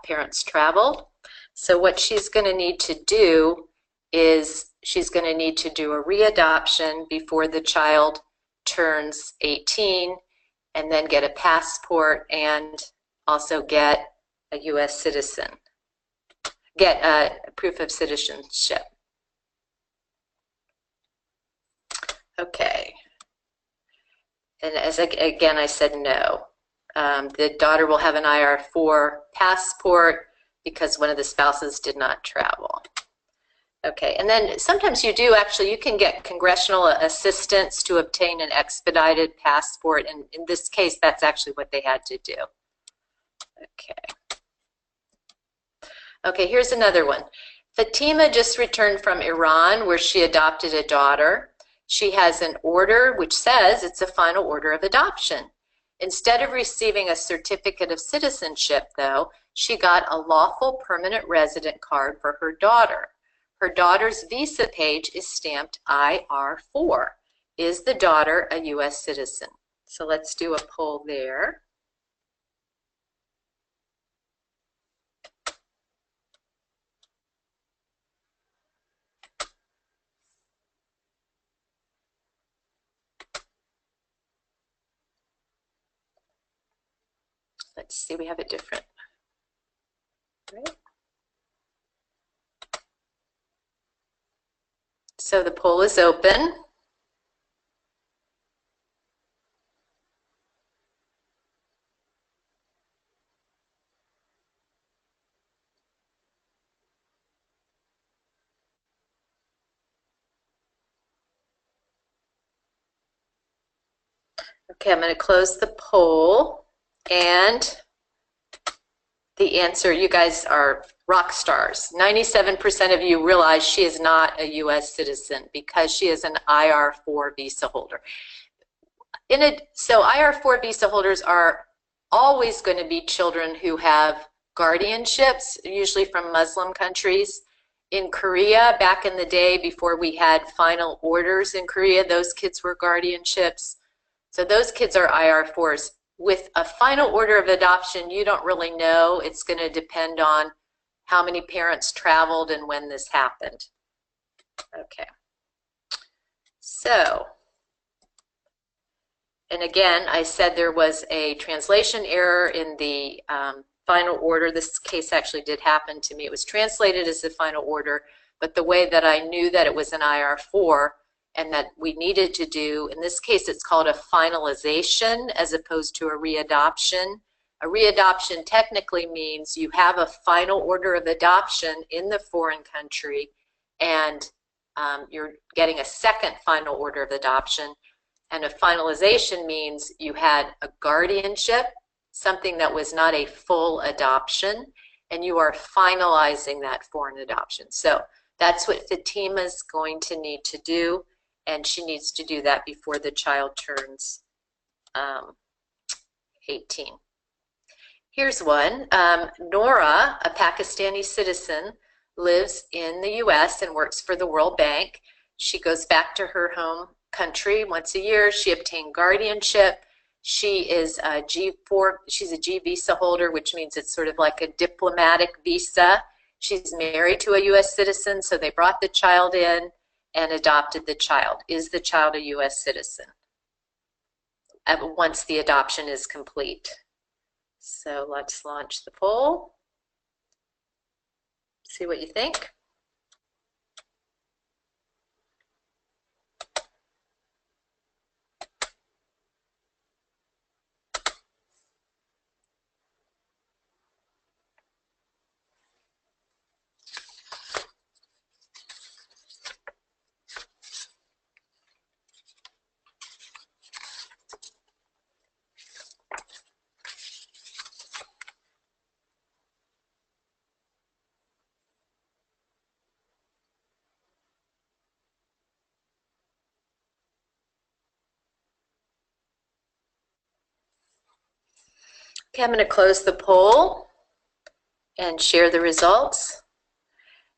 parents traveled. So what she's going to need to do is she's going to need to do a readoption before the child turns 18 and then get a passport and also get a U.S. citizen, get a proof of citizenship. Okay. And as again, I said no. The daughter will have an IR4 passport because one of the spouses did not travel. Okay, and then sometimes you can get congressional assistance to obtain an expedited passport, and in this case, that's actually what they had to do. Okay. Okay, here's another one. Fatima just returned from Iran where she adopted a daughter. She has an order which says it's a final order of adoption. Instead of receiving a certificate of citizenship, though, she got a lawful permanent resident card for her daughter. Her daughter's visa page is stamped IR4. Is the daughter a U.S. citizen? So let's do a poll there. Let's see, we have a different, right? So the poll is open. Okay, I'm going to close the poll, and the answer, you guys are rock stars. 97% of you realize she is not a U.S. citizen because she is an IR4 visa holder. So IR4 visa holders are always going to be children who have guardianships, usually from Muslim countries. In Korea, back in the day before we had final orders in Korea, those kids were guardianships. So those kids are IR4s. With a final order of adoption, you don't really know. It's going to depend on how many parents traveled and when this happened. Okay. So, and again, I said there was a translation error in the final order. This case actually did happen to me. It was translated as the final order, but the way that I knew that it was an IR4 and that we needed to do, in this case, it's called a finalization as opposed to a readoption. A readoption technically means you have a final order of adoption in the foreign country, and you're getting a second final order of adoption. And a finalization means you had a guardianship, something that was not a full adoption, and you are finalizing that foreign adoption. So that's what Fatima is going to need to do, and she needs to do that before the child turns 18. Here's one. Nora, a Pakistani citizen, lives in the US and works for the World Bank. She goes back to her home country once a year. She obtained guardianship. She is a G4, she's a G visa holder, which means it's sort of like a diplomatic visa. She's married to a US citizen, so they brought the child in and adopted the child. Is the child a US citizen once the adoption is complete? So let's launch the poll. See what you think. Okay, I'm going to close the poll and share the results.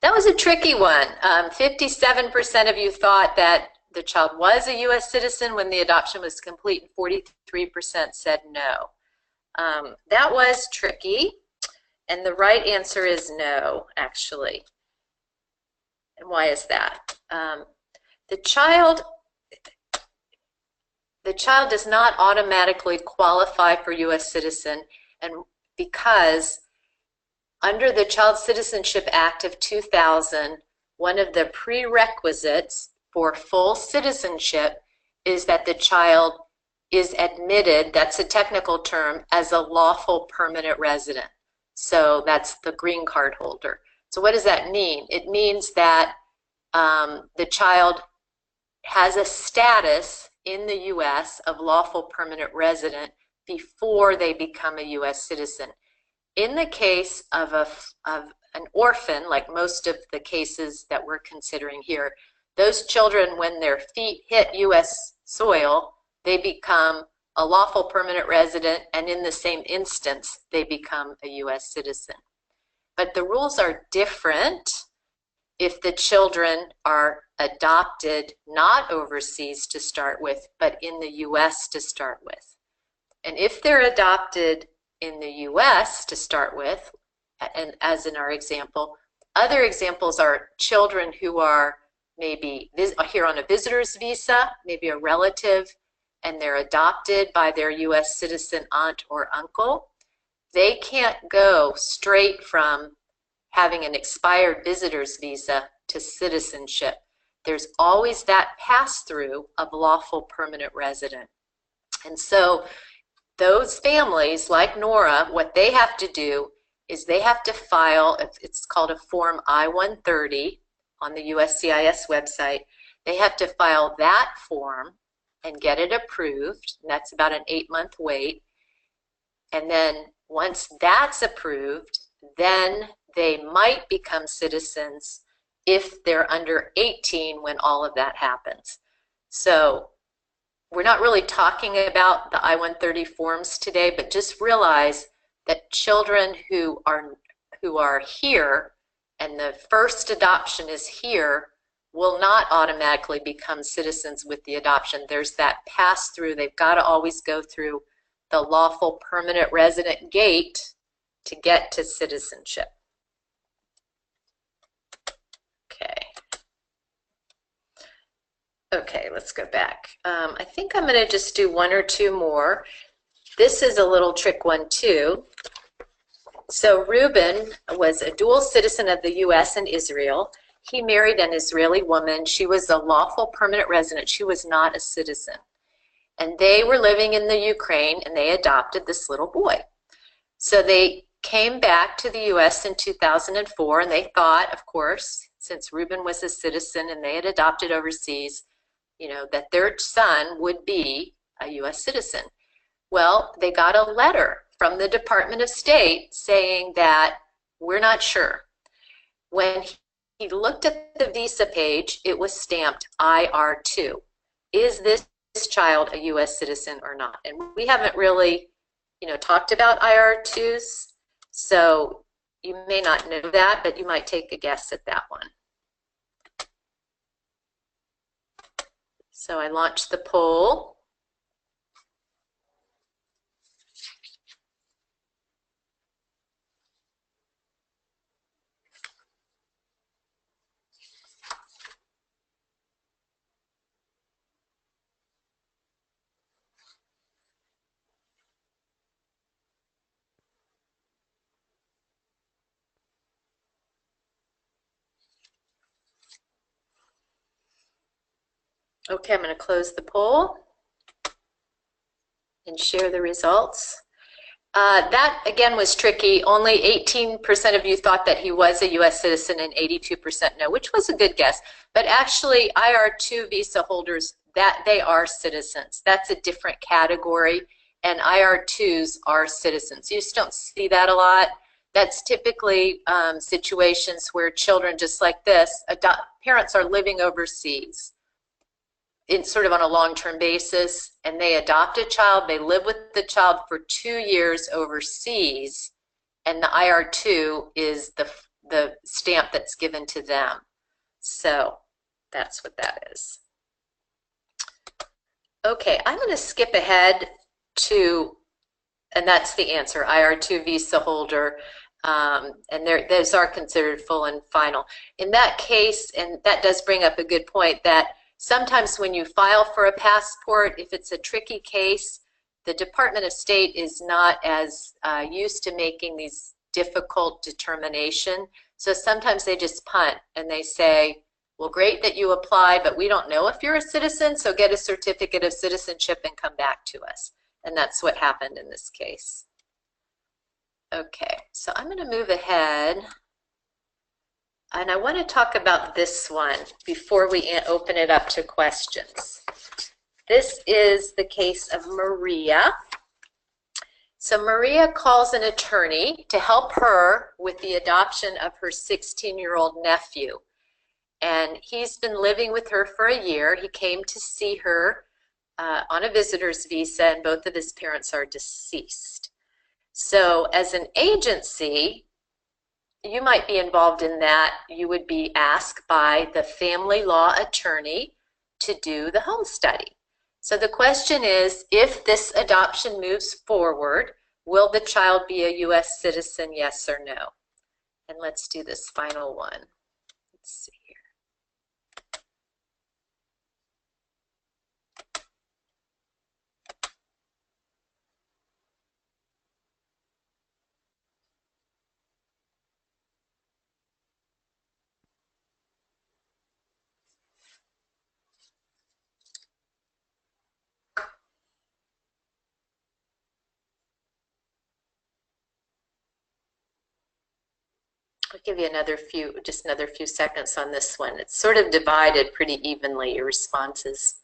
That was a tricky one. 57% of you thought that the child was a U.S. citizen when the adoption was complete, and 43% said no. That was tricky, and the right answer is no, actually. And why is that? The child does not automatically qualify for U.S. citizen, and because under the Child Citizenship Act of 2000, one of the prerequisites for full citizenship is that the child is admitted, that's a technical term, as a lawful permanent resident. So that's the green card holder. So what does that mean? It means that the child has a status in the U.S. of lawful permanent resident before they become a U.S. citizen. In the case of an orphan, like most of the cases that we're considering here, those children, when their feet hit U.S. soil, they become a lawful permanent resident, and in the same instance, they become a U.S. citizen. But the rules are different if the children are adopted not overseas to start with, but in the U.S. to start with. And if they're adopted in the U.S. to start with, and as in our example, other examples are children who are maybe here on a visitor's visa, maybe a relative, and they're adopted by their U.S. citizen aunt or uncle. They can't go straight from having an expired visitor's visa to citizenship. There's always that pass-through of lawful permanent resident. And so those families, like Nora, what they have to do is they have to file, it's called a Form I-130 on the USCIS website. They have to file that form and get it approved. And that's about an 8-month wait. And then once that's approved, then they might become citizens if they're under 18 when all of that happens. So we're not really talking about the I-130 forms today, but just realize that children who are here and the first adoption is here will not automatically become citizens with the adoption. There's that pass-through. They've got to always go through the lawful permanent resident gate to get to citizenship. Okay, let's go back. I think I'm going to just do one or two more. This is a little trick one too. So Reuben was a dual citizen of the US and Israel. He married an Israeli woman. She was a lawful permanent resident. She was not a citizen. And they were living in the Ukraine, and they adopted this little boy. So they came back to the US in 2004, and they thought, of course, since Reuben was a citizen and they had adopted overseas, you know, that their son would be a US citizen. Well, they got a letter from the Department of State saying that we're not sure. When he looked at the visa page, it was stamped IR2. Is this child a US citizen or not? And we haven't really, you know, talked about IR2s, so you may not know that, but you might take a guess at that one. So I launched the poll. Okay, I'm going to close the poll and share the results. That, again, was tricky. Only 18% of you thought that he was a US citizen and 82% no, which was a good guess. But actually, IR2 visa holders, that they are citizens. That's a different category, and IR2s are citizens. You just don't see that a lot. That's typically situations where children, just like this, parents are living overseas in sort of on a long-term basis, and they adopt a child, they live with the child for 2 years overseas, and the IR2 is the stamp that's given to them. So that's what that is. Okay, I'm going to skip ahead to, and that's the answer, IR2 visa holder, and those are considered full and final. In that case, and that does bring up a good point, that sometimes when you file for a passport, if it's a tricky case, the Department of State is not as used to making these difficult determinations. So sometimes they just punt and they say, well, great that you apply, but we don't know if you're a citizen, so get a certificate of citizenship and come back to us. And that's what happened in this case. Okay, so I'm going to move ahead. And I want to talk about this one before we open it up to questions. This is the case of Maria. So Maria calls an attorney to help her with the adoption of her 16-year-old nephew. And he's been living with her for a year. He came to see her on a visitor's visa, and both of his parents are deceased. So as an agency, you might be involved in that. You would be asked by the family law attorney to do the home study. So the question is, if this adoption moves forward, will the child be a US citizen, yes or no? And let's do this final one. Let's see here. I'll give you just another few seconds on this one. It's sort of divided pretty evenly, your responses.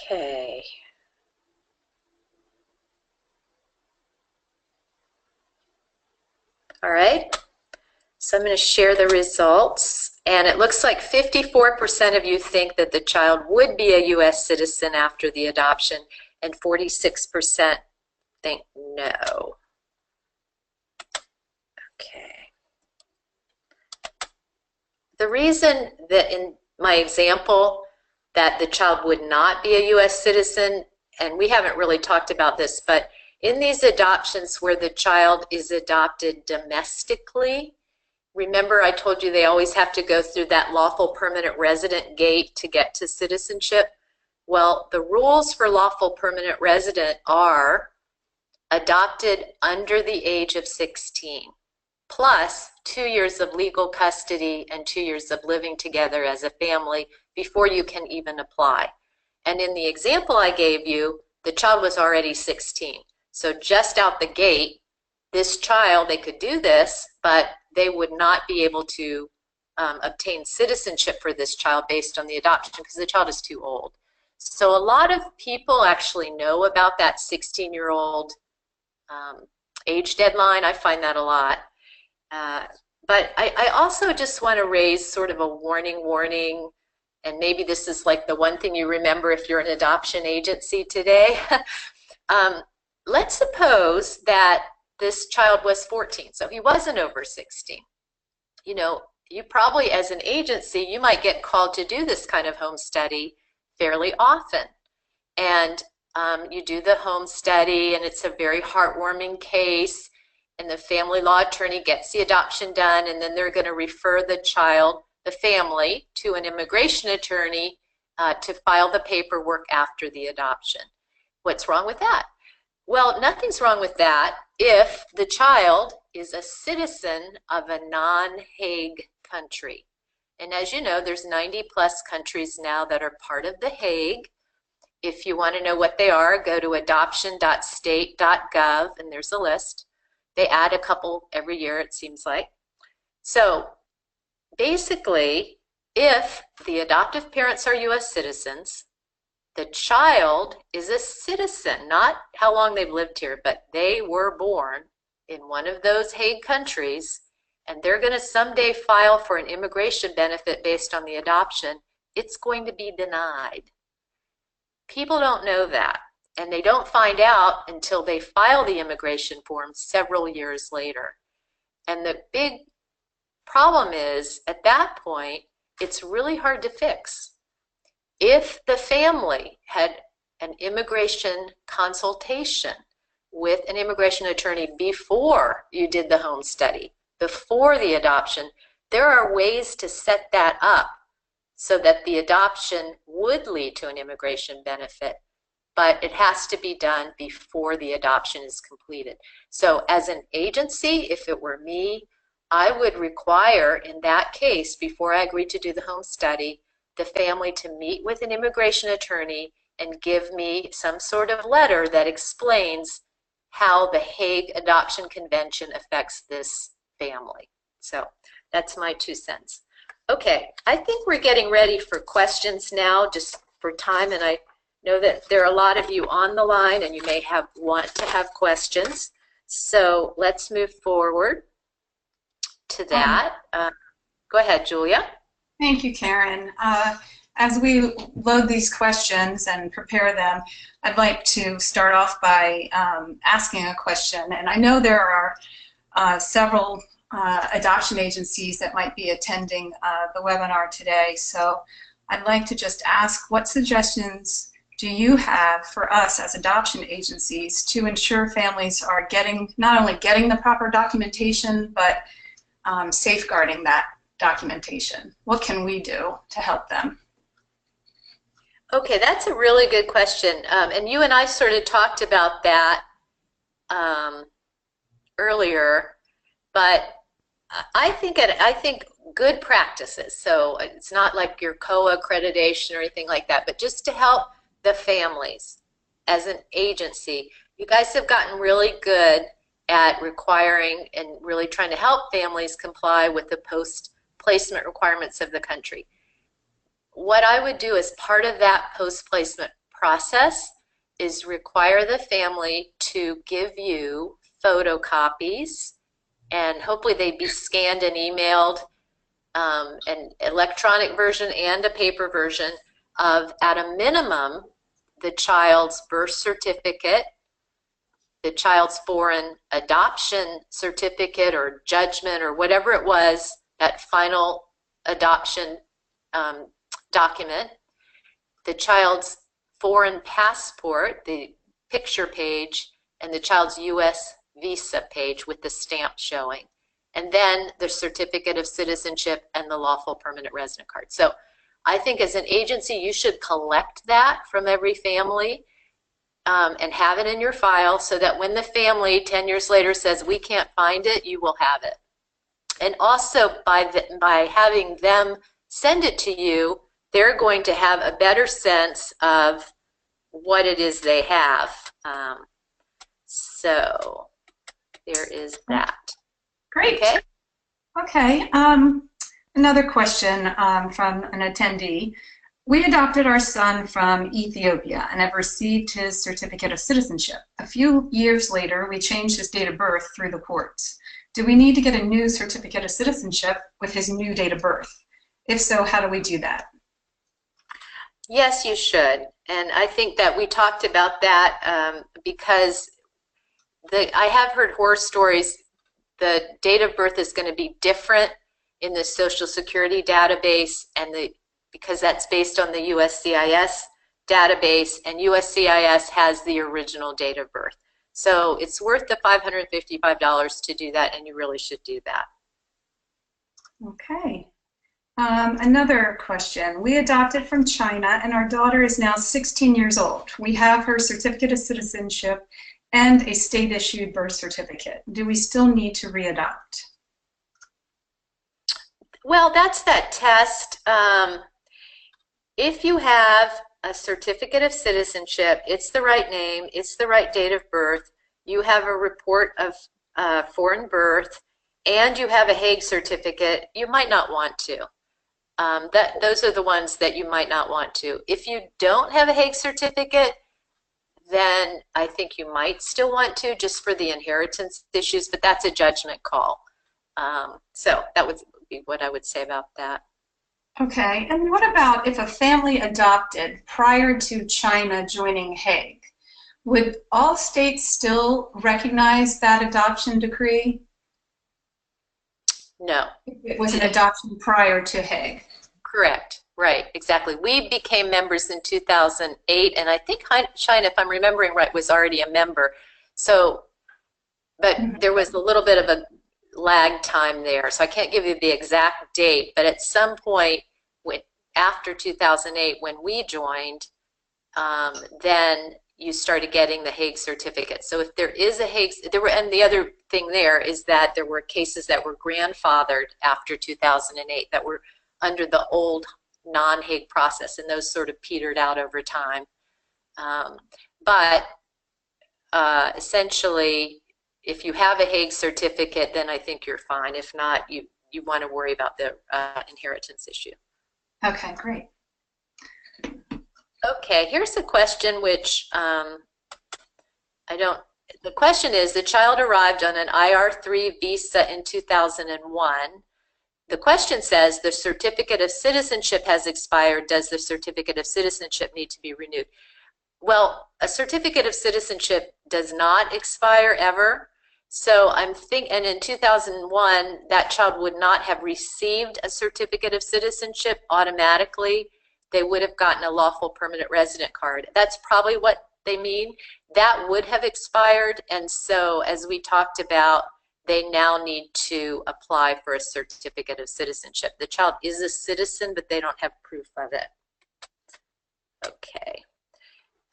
Okay. All right. So I'm going to share the results. And it looks like 54% of you think that the child would be a U.S. citizen after the adoption, and 46% think no. Okay. The reason that in my example that the child would not be a U.S. citizen, and we haven't really talked about this, but in these adoptions where the child is adopted domestically, remember I told you they always have to go through that lawful permanent resident gate to get to citizenship? Well, the rules for lawful permanent resident are adopted under the age of 16, plus 2 years of legal custody and 2 years of living together as a family before you can even apply. And in the example I gave you, the child was already 16. So just out the gate, this child, they could do this, but they would not be able to obtain citizenship for this child based on the adoption because the child is too old. So a lot of people actually know about that 16-year-old age deadline. I find that a lot. But I also just want to raise sort of a warning, and maybe this is like the one thing you remember if you're an adoption agency today. Let's suppose that this child was 14, so he wasn't over 16. You know, you probably as an agency, you might get called to do this kind of home study fairly often. And you do the home study, and it's a very heartwarming case, and the family law attorney gets the adoption done, and then they're going to refer the child, the family, to an immigration attorney to file the paperwork after the adoption. What's wrong with that? Well, nothing's wrong with that if the child is a citizen of a non-Hague country. And as you know, there's 90+ countries now that are part of the Hague. If you want to know what they are, go to adoption.state.gov, and there's a list. They add a couple every year, it seems like. So basically, if the adoptive parents are U.S. citizens, the child is a citizen, not how long they've lived here, but they were born in one of those Hague countries, and they're going to someday file for an immigration benefit based on the adoption. It's going to be denied. People don't know that, and they don't find out until they file the immigration form several years later. And the big problem is, at that point, it's really hard to fix. If the family had an immigration consultation with an immigration attorney before you did the home study, before the adoption, there are ways to set that up so that the adoption would lead to an immigration benefit, but it has to be done before the adoption is completed. So as an agency, if it were me, I would require in that case, before I agree to do the home study, the family to meet with an immigration attorney and give me some sort of letter that explains how the Hague Adoption Convention affects this family. So that's my 2 cents. Okay, I think we're getting ready for questions now, just for time, and I know that there are a lot of you on the line and you may want to have questions. So let's move forward to that. Go ahead, Julia. Thank you, Karen. As we load these questions and prepare them, I'd like to start off by asking a question. And I know there are several adoption agencies that might be attending the webinar today. So I'd like to just ask, what suggestions do you have for us as adoption agencies to ensure families are not only getting the proper documentation, but safeguarding that documentation? What can we do to help them? Okay, that's a really good question. And you and I sort of talked about that earlier, but I think good practices, so it's not like your COA accreditation or anything like that, but just to help the families as an agency. You guys have gotten really good at requiring and really trying to help families comply with the post-placement requirements of the country. What I would do as part of that post-placement process is require the family to give you photocopies, and hopefully they'd be scanned and emailed, an electronic version and a paper version of, at a minimum, the child's birth certificate, the child's foreign adoption certificate or judgment or whatever it was, that final adoption document, the child's foreign passport, the picture page, and the child's U.S. visa page with the stamp showing, and then the certificate of citizenship and the lawful permanent resident card. So I think as an agency, you should collect that from every family and have it in your file so that when the family 10 years later says, we can't find it, you will have it. And also by having them send it to you, they're going to have a better sense of what it is they have. So there is that. Great. Okay. Okay. Another question from an attendee. We adopted our son from Ethiopia and have received his certificate of citizenship. A few years later, we changed his date of birth through the courts. Do we need to get a new certificate of citizenship with his new date of birth? If so, how do we do that? Yes, you should. And I think that we talked about that because I have heard horror stories. The date of birth is going to be different in the Social Security database, and because that's based on the USCIS database, and USCIS has the original date of birth. So it's worth the $555 to do that, and you really should do that. Okay. Another question. We adopted from China, and our daughter is now 16 years old. We have her certificate of citizenship and a state-issued birth certificate. Do we still need to readopt? Well, that's that test. If you have a certificate of citizenship, it's the right name, it's the right date of birth, you have a report of foreign birth, and you have a Hague certificate, you might not want to. Those are the ones that you might not want to. If you don't have a Hague certificate, then I think you might still want to, just for the inheritance issues, but that's a judgment call. So that would be what I would say about that. Okay, and what about if a family adopted prior to China joining Hague? Would all states still recognize that adoption decree? No. It was an adoption prior to Hague. Correct. Right. Exactly. We became members in 2008, and I think China, if I'm remembering right, was already a member. So, but there was a little bit of a lag time there, so I can't give you the exact date. But at some point, after 2008, when we joined, then you started getting the Hague certificate. So if there is a Hague, and the other thing there is that there were cases that were grandfathered after 2008 that were under the old non-Hague process, and those sort of petered out over time. But essentially, if you have a Hague certificate, then I think you're fine. If not, you want to worry about the inheritance issue. Okay, great. Okay, here's a question which the question is, the child arrived on an IR3 visa in 2001. The question says, the certificate of citizenship has expired. Does the certificate of citizenship need to be renewed? Well, a certificate of citizenship does not expire ever. So and in 2001, that child would not have received a certificate of citizenship automatically. They would have gotten a lawful permanent resident card. That's probably what they mean. That would have expired, and so as we talked about, they now need to apply for a certificate of citizenship. The child is a citizen, but they don't have proof of it. Okay.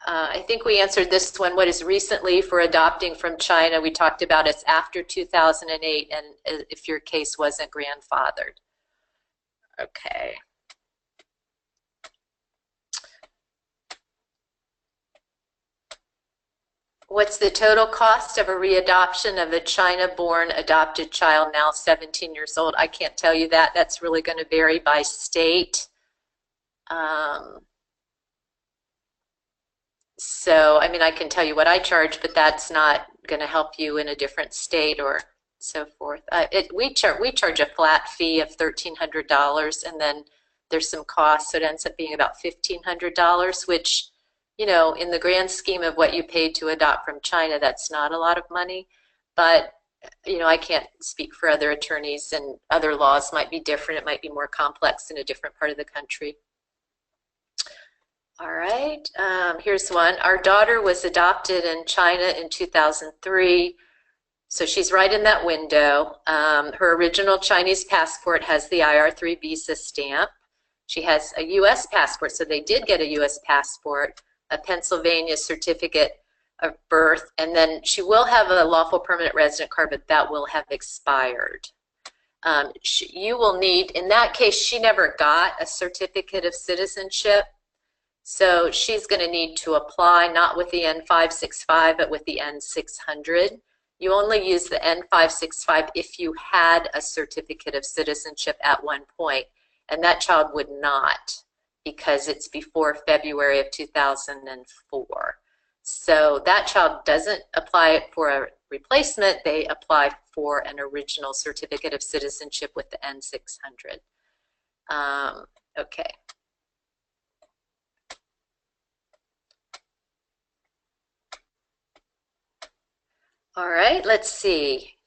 I think we answered this one. What is recently for adopting from China? We talked about it's after 2008, and if your case wasn't grandfathered. Okay. What's the total cost of a readoption of a China-born adopted child now 17 years old? I can't tell you that. That's really going to vary by state. So, I mean, I can tell you what I charge, but that's not going to help you in a different state or so forth. We charge a flat fee of $1,300, and then there's some costs, so it ends up being about $1,500, which, you know, in the grand scheme of what you paid to adopt from China, that's not a lot of money. But, you know, I can't speak for other attorneys, and other laws might be different. It might be more complex in a different part of the country. All right, here's one. Our daughter was adopted in China in 2003, so she's right in that window. Her original Chinese passport has the IR3 visa stamp. She has a U.S. passport, so they did get a U.S. passport, a Pennsylvania certificate of birth, and then she will have a lawful permanent resident card, but that will have expired. You will need, in that case, she never got a certificate of citizenship. So she's going to need to apply not with the N565, but with the N600. You only use the N565 if you had a certificate of citizenship at one point, and that child would not, because it's before February of 2004. So that child doesn't apply for a replacement, they apply for an original certificate of citizenship with the N600. Okay. All right, let's see.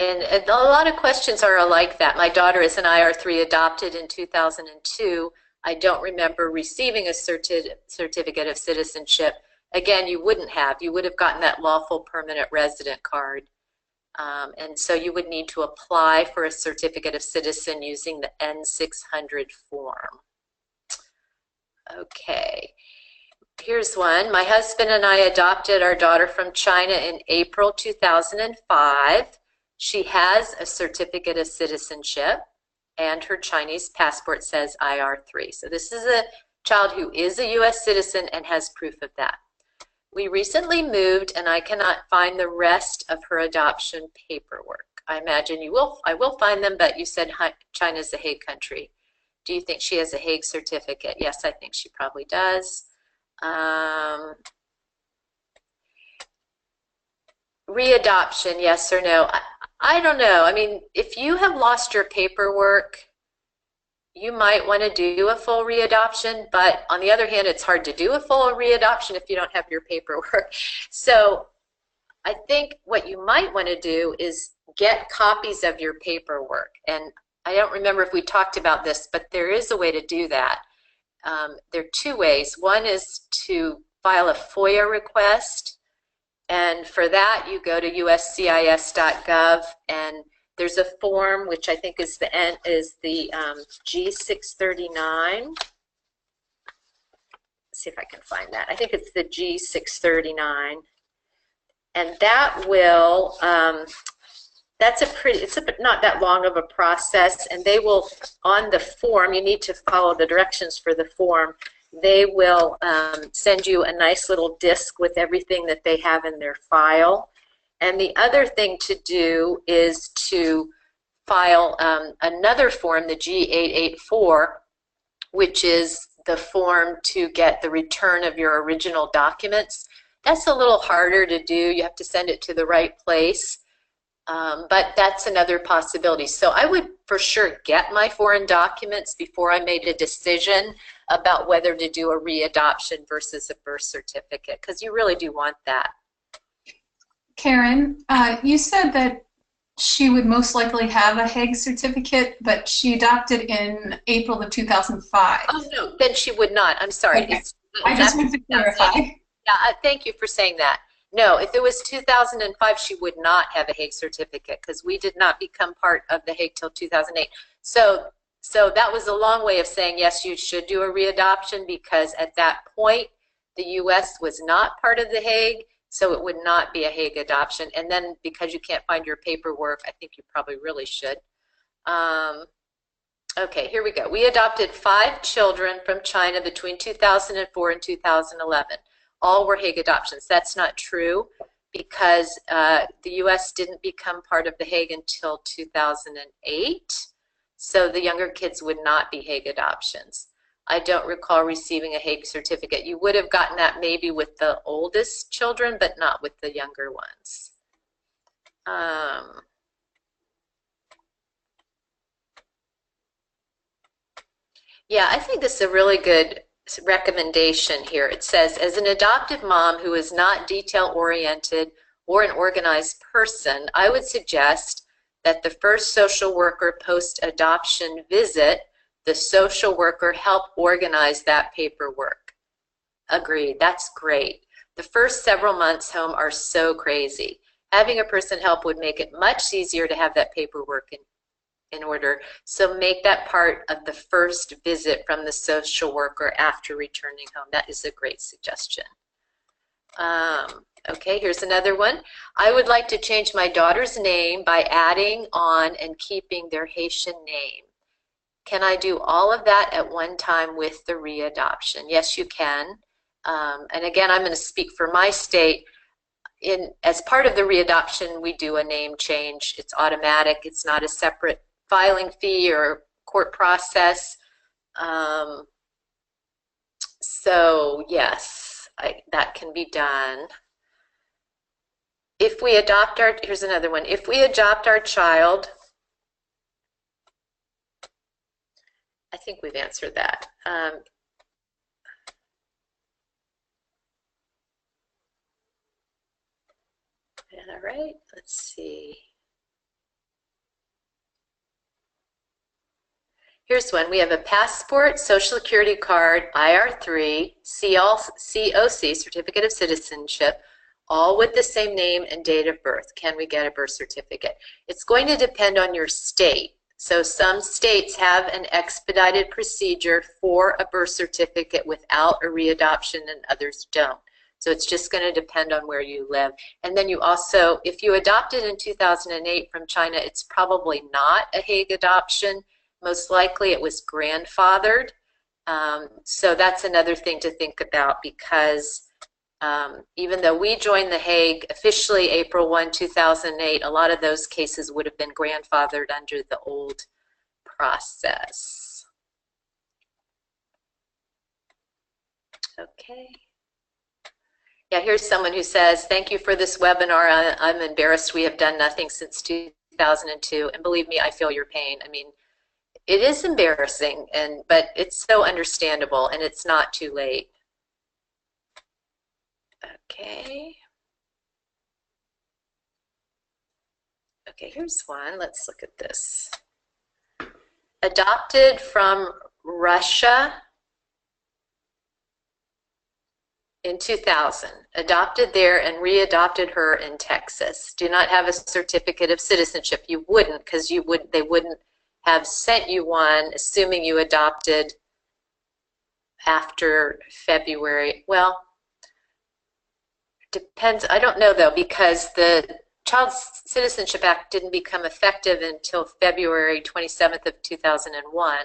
And a lot of questions are like that. My daughter is an IR3 adopted in 2002. I don't remember receiving a certificate of citizenship. Again, you wouldn't have. You would have gotten that lawful permanent resident card. And so you would need to apply for a certificate of citizen using the N600 form. Okay. Here's one. My husband and I adopted our daughter from China in April 2005. She has a certificate of citizenship, and her Chinese passport says IR3. So this is a child who is a U.S. citizen and has proof of that. We recently moved, and I cannot find the rest of her adoption paperwork. I imagine I will find them, but you said China's a Hague country. Do you think she has a Hague certificate? Yes, I think she probably does. Readoption, yes or no? I don't know. I mean, if you have lost your paperwork, you might want to do a full readoption, but on the other hand, it's hard to do a full readoption if you don't have your paperwork. So I think what you might want to do is get copies of your paperwork. And I don't remember if we talked about this, but there is a way to do that. There are two ways. One is to file a FOIA request, and for that you go to uscis.gov, and there's a form which I think is the G639. Let's see if I can find that. I think it's the G639, and that will it's not that long of a process, and they will, on the form, you need to follow the directions for the form. They will send you a nice little disc with everything that they have in their file. And the other thing to do is to file another form, the G884, which is the form to get the return of your original documents. That's a little harder to do. You have to send it to the right place. But that's another possibility. So I would for sure get my foreign documents before I made a decision about whether to do a readoption versus a birth certificate, because you really do want that. Karen, you said that she would most likely have a Hague certificate, but she adopted in April of 2005. Oh, no, then she would not. I'm sorry. Okay. I just wanted to clarify. Yeah, thank you for saying that. No, if it was 2005, she would not have a Hague certificate, because we did not become part of the Hague till 2008. So that was a long way of saying, yes, you should do a readoption, because at that point, the U.S. was not part of the Hague, so it would not be a Hague adoption. And then because you can't find your paperwork, I think you probably really should. Okay, here we go. We adopted 5 children from China between 2004 and 2011. All were Hague adoptions. That's not true, because the U.S. didn't become part of the Hague until 2008, so the younger kids would not be Hague adoptions. I don't recall receiving a Hague certificate. You would have gotten that maybe with the oldest children, but not with the younger ones. Yeah, I think this is a really good recommendation here. It says, as an adoptive mom who is not detail-oriented or an organized person, I would suggest that the first social worker post-adoption visit, the social worker help organize that paperwork. Agreed, that's great. The first several months home are so crazy. Having a person help would make it much easier to have that paperwork in order. So make that part of the first visit from the social worker after returning home. That is a great suggestion. Okay, here's another one. I would like to change my daughter's name by adding on and keeping their Haitian name. Can I do all of that at one time with the readoption? Yes, you can. And again, I'm going to speak for my state. As part of the readoption, we do a name change. It's automatic. It's not a separate filing fee or court process. So yes, that can be done. If we adopt our, here's another one. If we adopt our child, I think we've answered that. All right, let's see. Here's one. We have a passport, social security card, IR3, COC, Certificate of Citizenship, all with the same name and date of birth. Can we get a birth certificate? It's going to depend on your state. So some states have an expedited procedure for a birth certificate without a readoption and others don't. So it's just going to depend on where you live. And then you also, if you adopted in 2008 from China, it's probably not a Hague adoption. Most likely it was grandfathered. So that's another thing to think about, because even though we joined the Hague officially April 1, 2008, a lot of those cases would have been grandfathered under the old process. Okay. Yeah, here's someone who says, thank you for this webinar. I'm embarrassed we have done nothing since 2002. And believe me, I feel your pain. I mean, it is embarrassing, but it's so understandable, and it's not too late. Okay. Okay, here's one. Let's look at this. Adopted from Russia in 2000. Adopted there and readopted her in Texas. Do not have a certificate of citizenship. You wouldn't, because they wouldn't have sent you one, assuming you adopted after February. Well, depends. I don't know though, because the Child Citizenship Act didn't become effective until February 27th of 2001.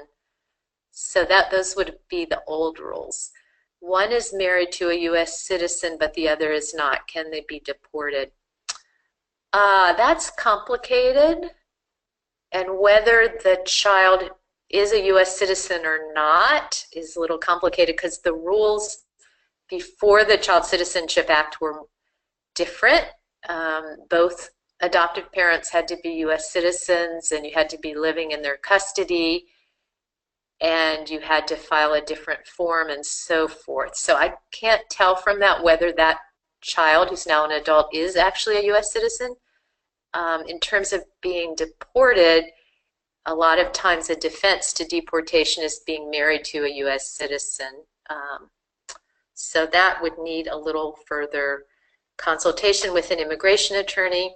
So those would be the old rules. One is married to a U.S. citizen, but the other is not. Can they be deported? That's complicated. And whether the child is a U.S. citizen or not is a little complicated, because the rules before the Child Citizenship Act were different. Both adoptive parents had to be U.S. citizens, and you had to be living in their custody, and you had to file a different form and so forth. So I can't tell from that whether that child, who's now an adult, is actually a U.S. citizen. In terms of being deported, a lot of times a defense to deportation is being married to a U.S. citizen. So that would need a little further consultation with an immigration attorney.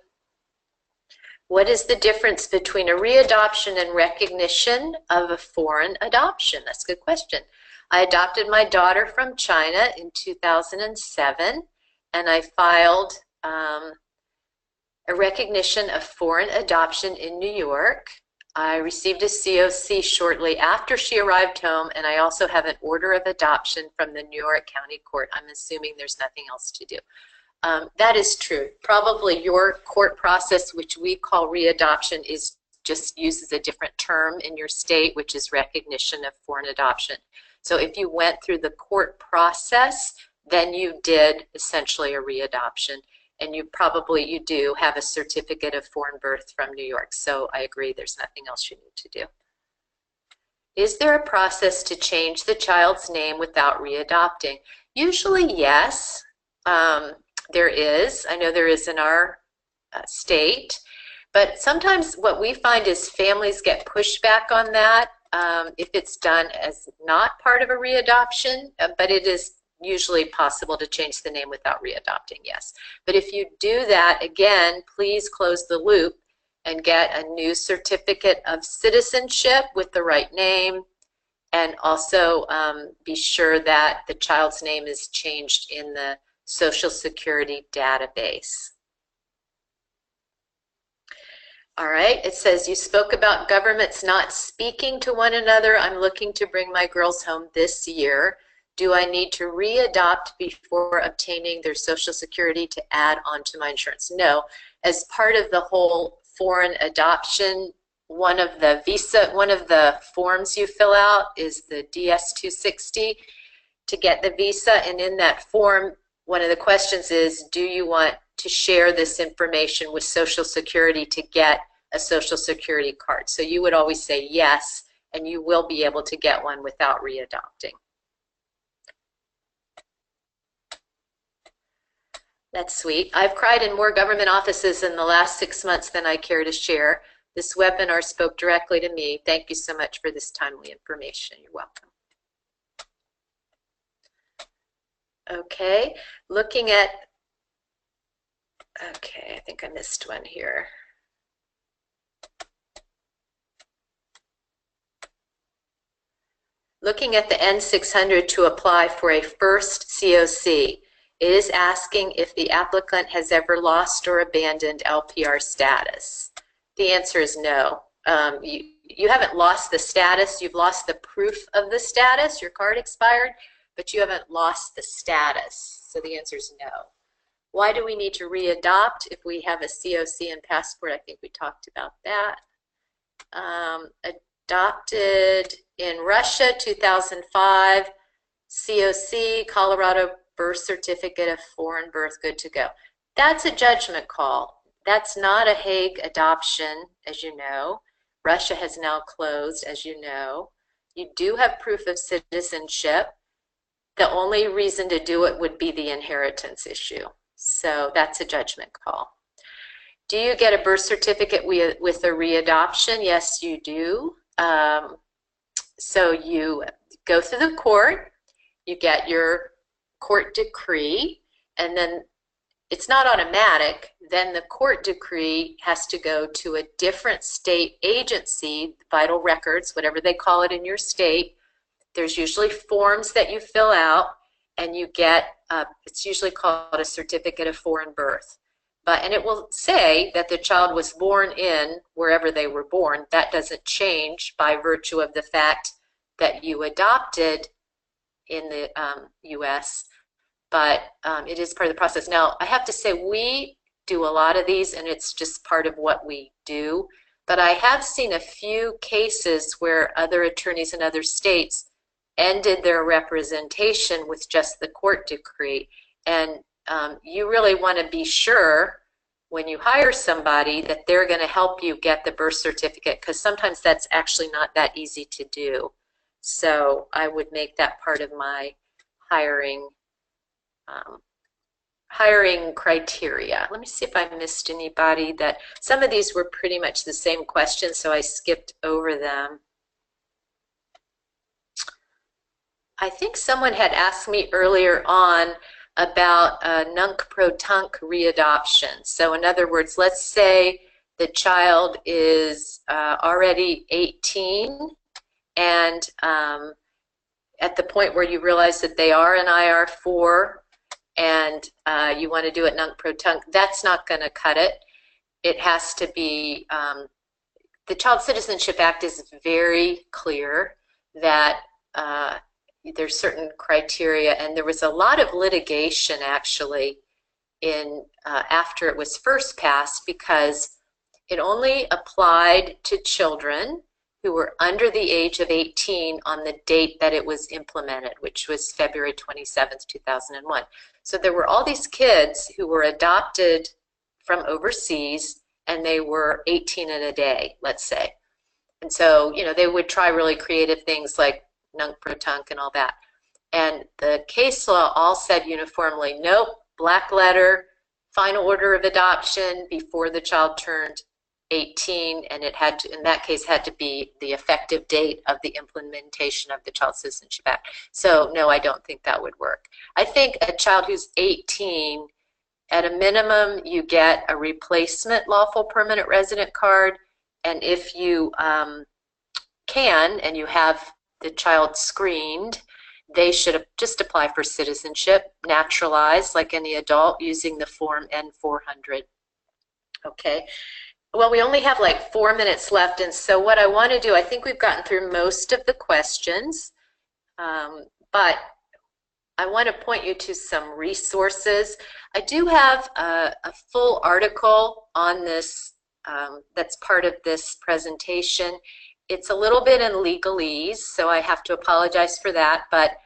What is the difference between a readoption and recognition of a foreign adoption? That's a good question. I adopted my daughter from China in 2007, and I filed a recognition of foreign adoption in New York. I received a COC shortly after she arrived home, and I also have an order of adoption from the New York County Court. I'm assuming there's nothing else to do. That is true. Probably your court process, which we call readoption, just uses a different term in your state, which is recognition of foreign adoption. So if you went through the court process, then you did essentially a readoption. And you do have a certificate of foreign birth from New York. So I agree, there's nothing else you need to do. Is there a process to change the child's name without readopting? Usually, yes, there is. I know there is in our state. But sometimes what we find is families get pushback on that if it's done as not part of a readoption, but it is usually possible to change the name without readopting, yes. But if you do that, again, please close the loop and get a new certificate of citizenship with the right name, and also be sure that the child's name is changed in the Social Security database. All right, it says, you spoke about governments not speaking to one another. I'm looking to bring my girls home this year. Do I need to readopt before obtaining their Social Security to add on to my insurance? No. As part of the whole foreign adoption, one of the forms you fill out is the DS-260 to get the visa, and in that form, one of the questions is, do you want to share this information with Social Security to get a Social Security card? So you would always say yes, and you will be able to get one without readopting. That's sweet. I've cried in more government offices in the last 6 months than I care to share. This webinar spoke directly to me. Thank you so much for this timely information. You're welcome. Okay, looking at, okay, I think I missed one here. Looking at the N600 to apply for a first COC, it is asking if the applicant has ever lost or abandoned LPR status. The answer is no. You haven't lost the status, you've lost the proof of the status, your card expired, but you haven't lost the status. So the answer is no. Why do we need to readopt if we have a COC and passport? I think we talked about that. Adopted in Russia, 2005, COC, Colorado birth certificate of foreign birth, good to go. That's a judgment call. That's not a Hague adoption, as you know. Russia has now closed, as you know. You do have proof of citizenship. The only reason to do it would be the inheritance issue. So that's a judgment call. Do you get a birth certificate with a readoption? Yes, you do. So you go through the court, you get your court decree, and then it's not automatic. Then the court decree has to go to a different state agency, vital records, whatever they call it in your state. There's usually forms that you fill out, and you get, it's usually called a certificate of foreign birth. And it will say that the child was born in wherever they were born. That doesn't change by virtue of the fact that you adopted in the US, but it is part of the process. Now, I have to say, we do a lot of these, and it's just part of what we do. But I have seen a few cases where other attorneys in other states ended their representation with just the court decree. And you really want to be sure when you hire somebody that they're going to help you get the birth certificate, because sometimes that's actually not that easy to do. So I would make that part of my hiring criteria. Let me see if I missed anybody. That some of these were pretty much the same questions, so I skipped over them. I think someone had asked me earlier on about nunc-pro-tunc readoption. So in other words, let's say the child is already 18, and at the point where you realize that they are an IR4, and you want to do it nunc-pro-tunc, that's not going to cut it. It has to be, the Child Citizenship Act is very clear that there's certain criteria, and there was a lot of litigation actually in after it was first passed, because it only applied to children who were under the age of 18 on the date that it was implemented, which was February 27th, 2001. So there were all these kids who were adopted from overseas, and they were 18 in a day, let's say. And so, you know, they would try really creative things like nunk-pro-tunk and all that. And the case law all said uniformly, nope, black letter, final order of adoption before the child turned 18, and it had to, in that case, had to be the effective date of the implementation of the Child Citizenship Act. So no, I don't think that would work. I think a child who's 18, at a minimum, you get a replacement lawful permanent resident card, and if you can, and you have the child screened, they should just apply for citizenship, naturalized like any adult, using the form N-400. Okay. Well, we only have like 4 minutes left, and so what I want to do, I think we've gotten through most of the questions, but I want to point you to some resources. I do have a full article on this that's part of this presentation. It's a little bit in legalese, so I have to apologize for that, but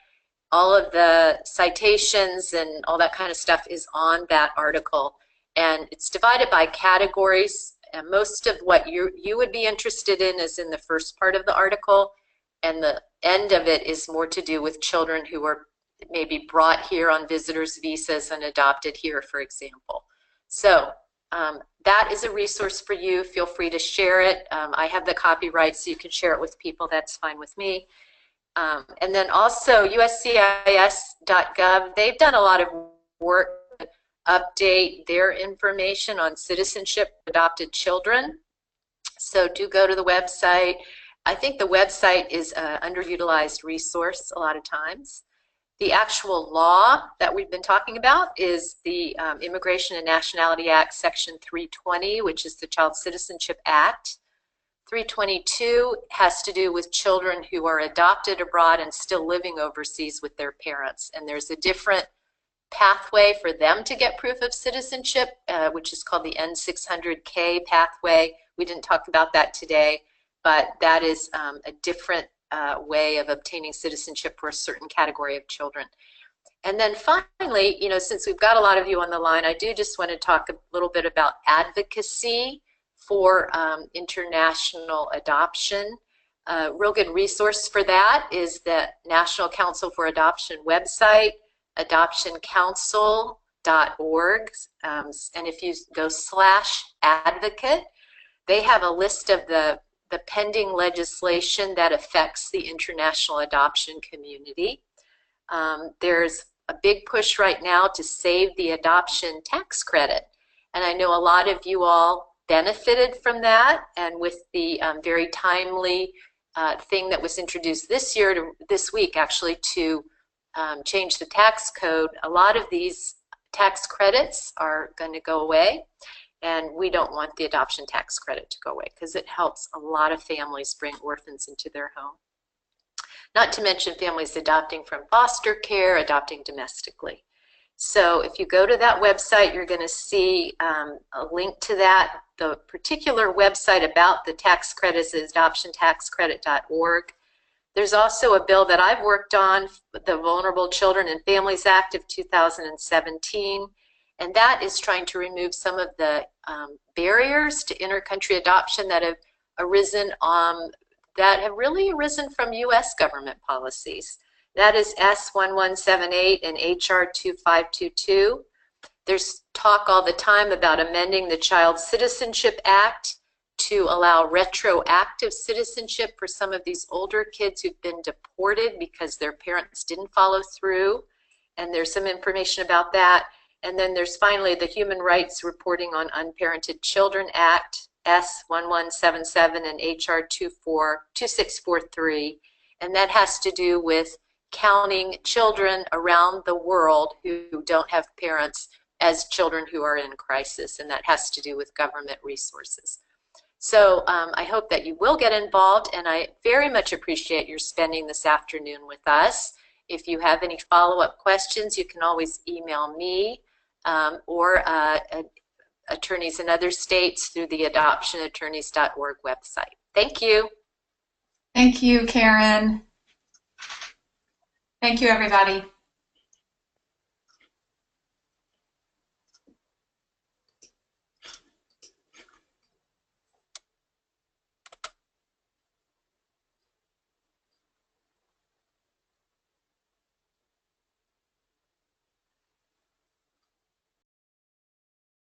all of the citations and all that kind of stuff is on that article, and it's divided by categories. And most of what you would be interested in is in the first part of the article, and the end of it is more to do with children who are maybe brought here on visitors' visas and adopted here, for example. So that is a resource for you. Feel free to share it. I have the copyright, so you can share it with people. That's fine with me. And then also USCIS.gov, they've done a lot of work update their information on citizenship for adopted children. So do go to the website. I think the website is an underutilized resource a lot of times. The actual law that we've been talking about is the Immigration and Nationality Act, Section 320, which is the Child Citizenship Act. 322 has to do with children who are adopted abroad and still living overseas with their parents. And there's a different pathway for them to get proof of citizenship, which is called the N600K pathway. We didn't talk about that today, but that is a different way of obtaining citizenship for a certain category of children. And then finally, you know, since we've got a lot of you on the line, I do just want to talk a little bit about advocacy for international adoption. A real good resource for that is the National Council for Adoption website, adoptioncouncil.org, and if you go /advocate, they have a list of the pending legislation that affects the international adoption community. There's a big push right now to save the adoption tax credit, and I know a lot of you all benefited from that, and with the very timely thing that was introduced this week actually, to change the tax code, a lot of these tax credits are going to go away, and we don't want the adoption tax credit to go away because it helps a lot of families bring orphans into their home. Not to mention families adopting from foster care, adopting domestically. So if you go to that website, you're going to see a link to that. The particular website about the tax credits is adoptiontaxcredit.org. There's also a bill that I've worked on, the Vulnerable Children and Families Act of 2017, and that is trying to remove some of the barriers to inter-country adoption that have really arisen from U.S. government policies. That is S1178 and HR 2522. There's talk all the time about amending the Child Citizenship Act to allow retroactive citizenship for some of these older kids who've been deported because their parents didn't follow through, and there's some information about that. And then there's finally the Human Rights Reporting on Unparented Children Act, S1177 and HR 2643, and that has to do with counting children around the world who don't have parents as children who are in crisis, and that has to do with government resources. So I hope that you will get involved, and I very much appreciate your spending this afternoon with us. If you have any follow-up questions, you can always email me or attorneys in other states through the adoptionattorneys.org website. Thank you. Thank you, Karen. Thank you, everybody.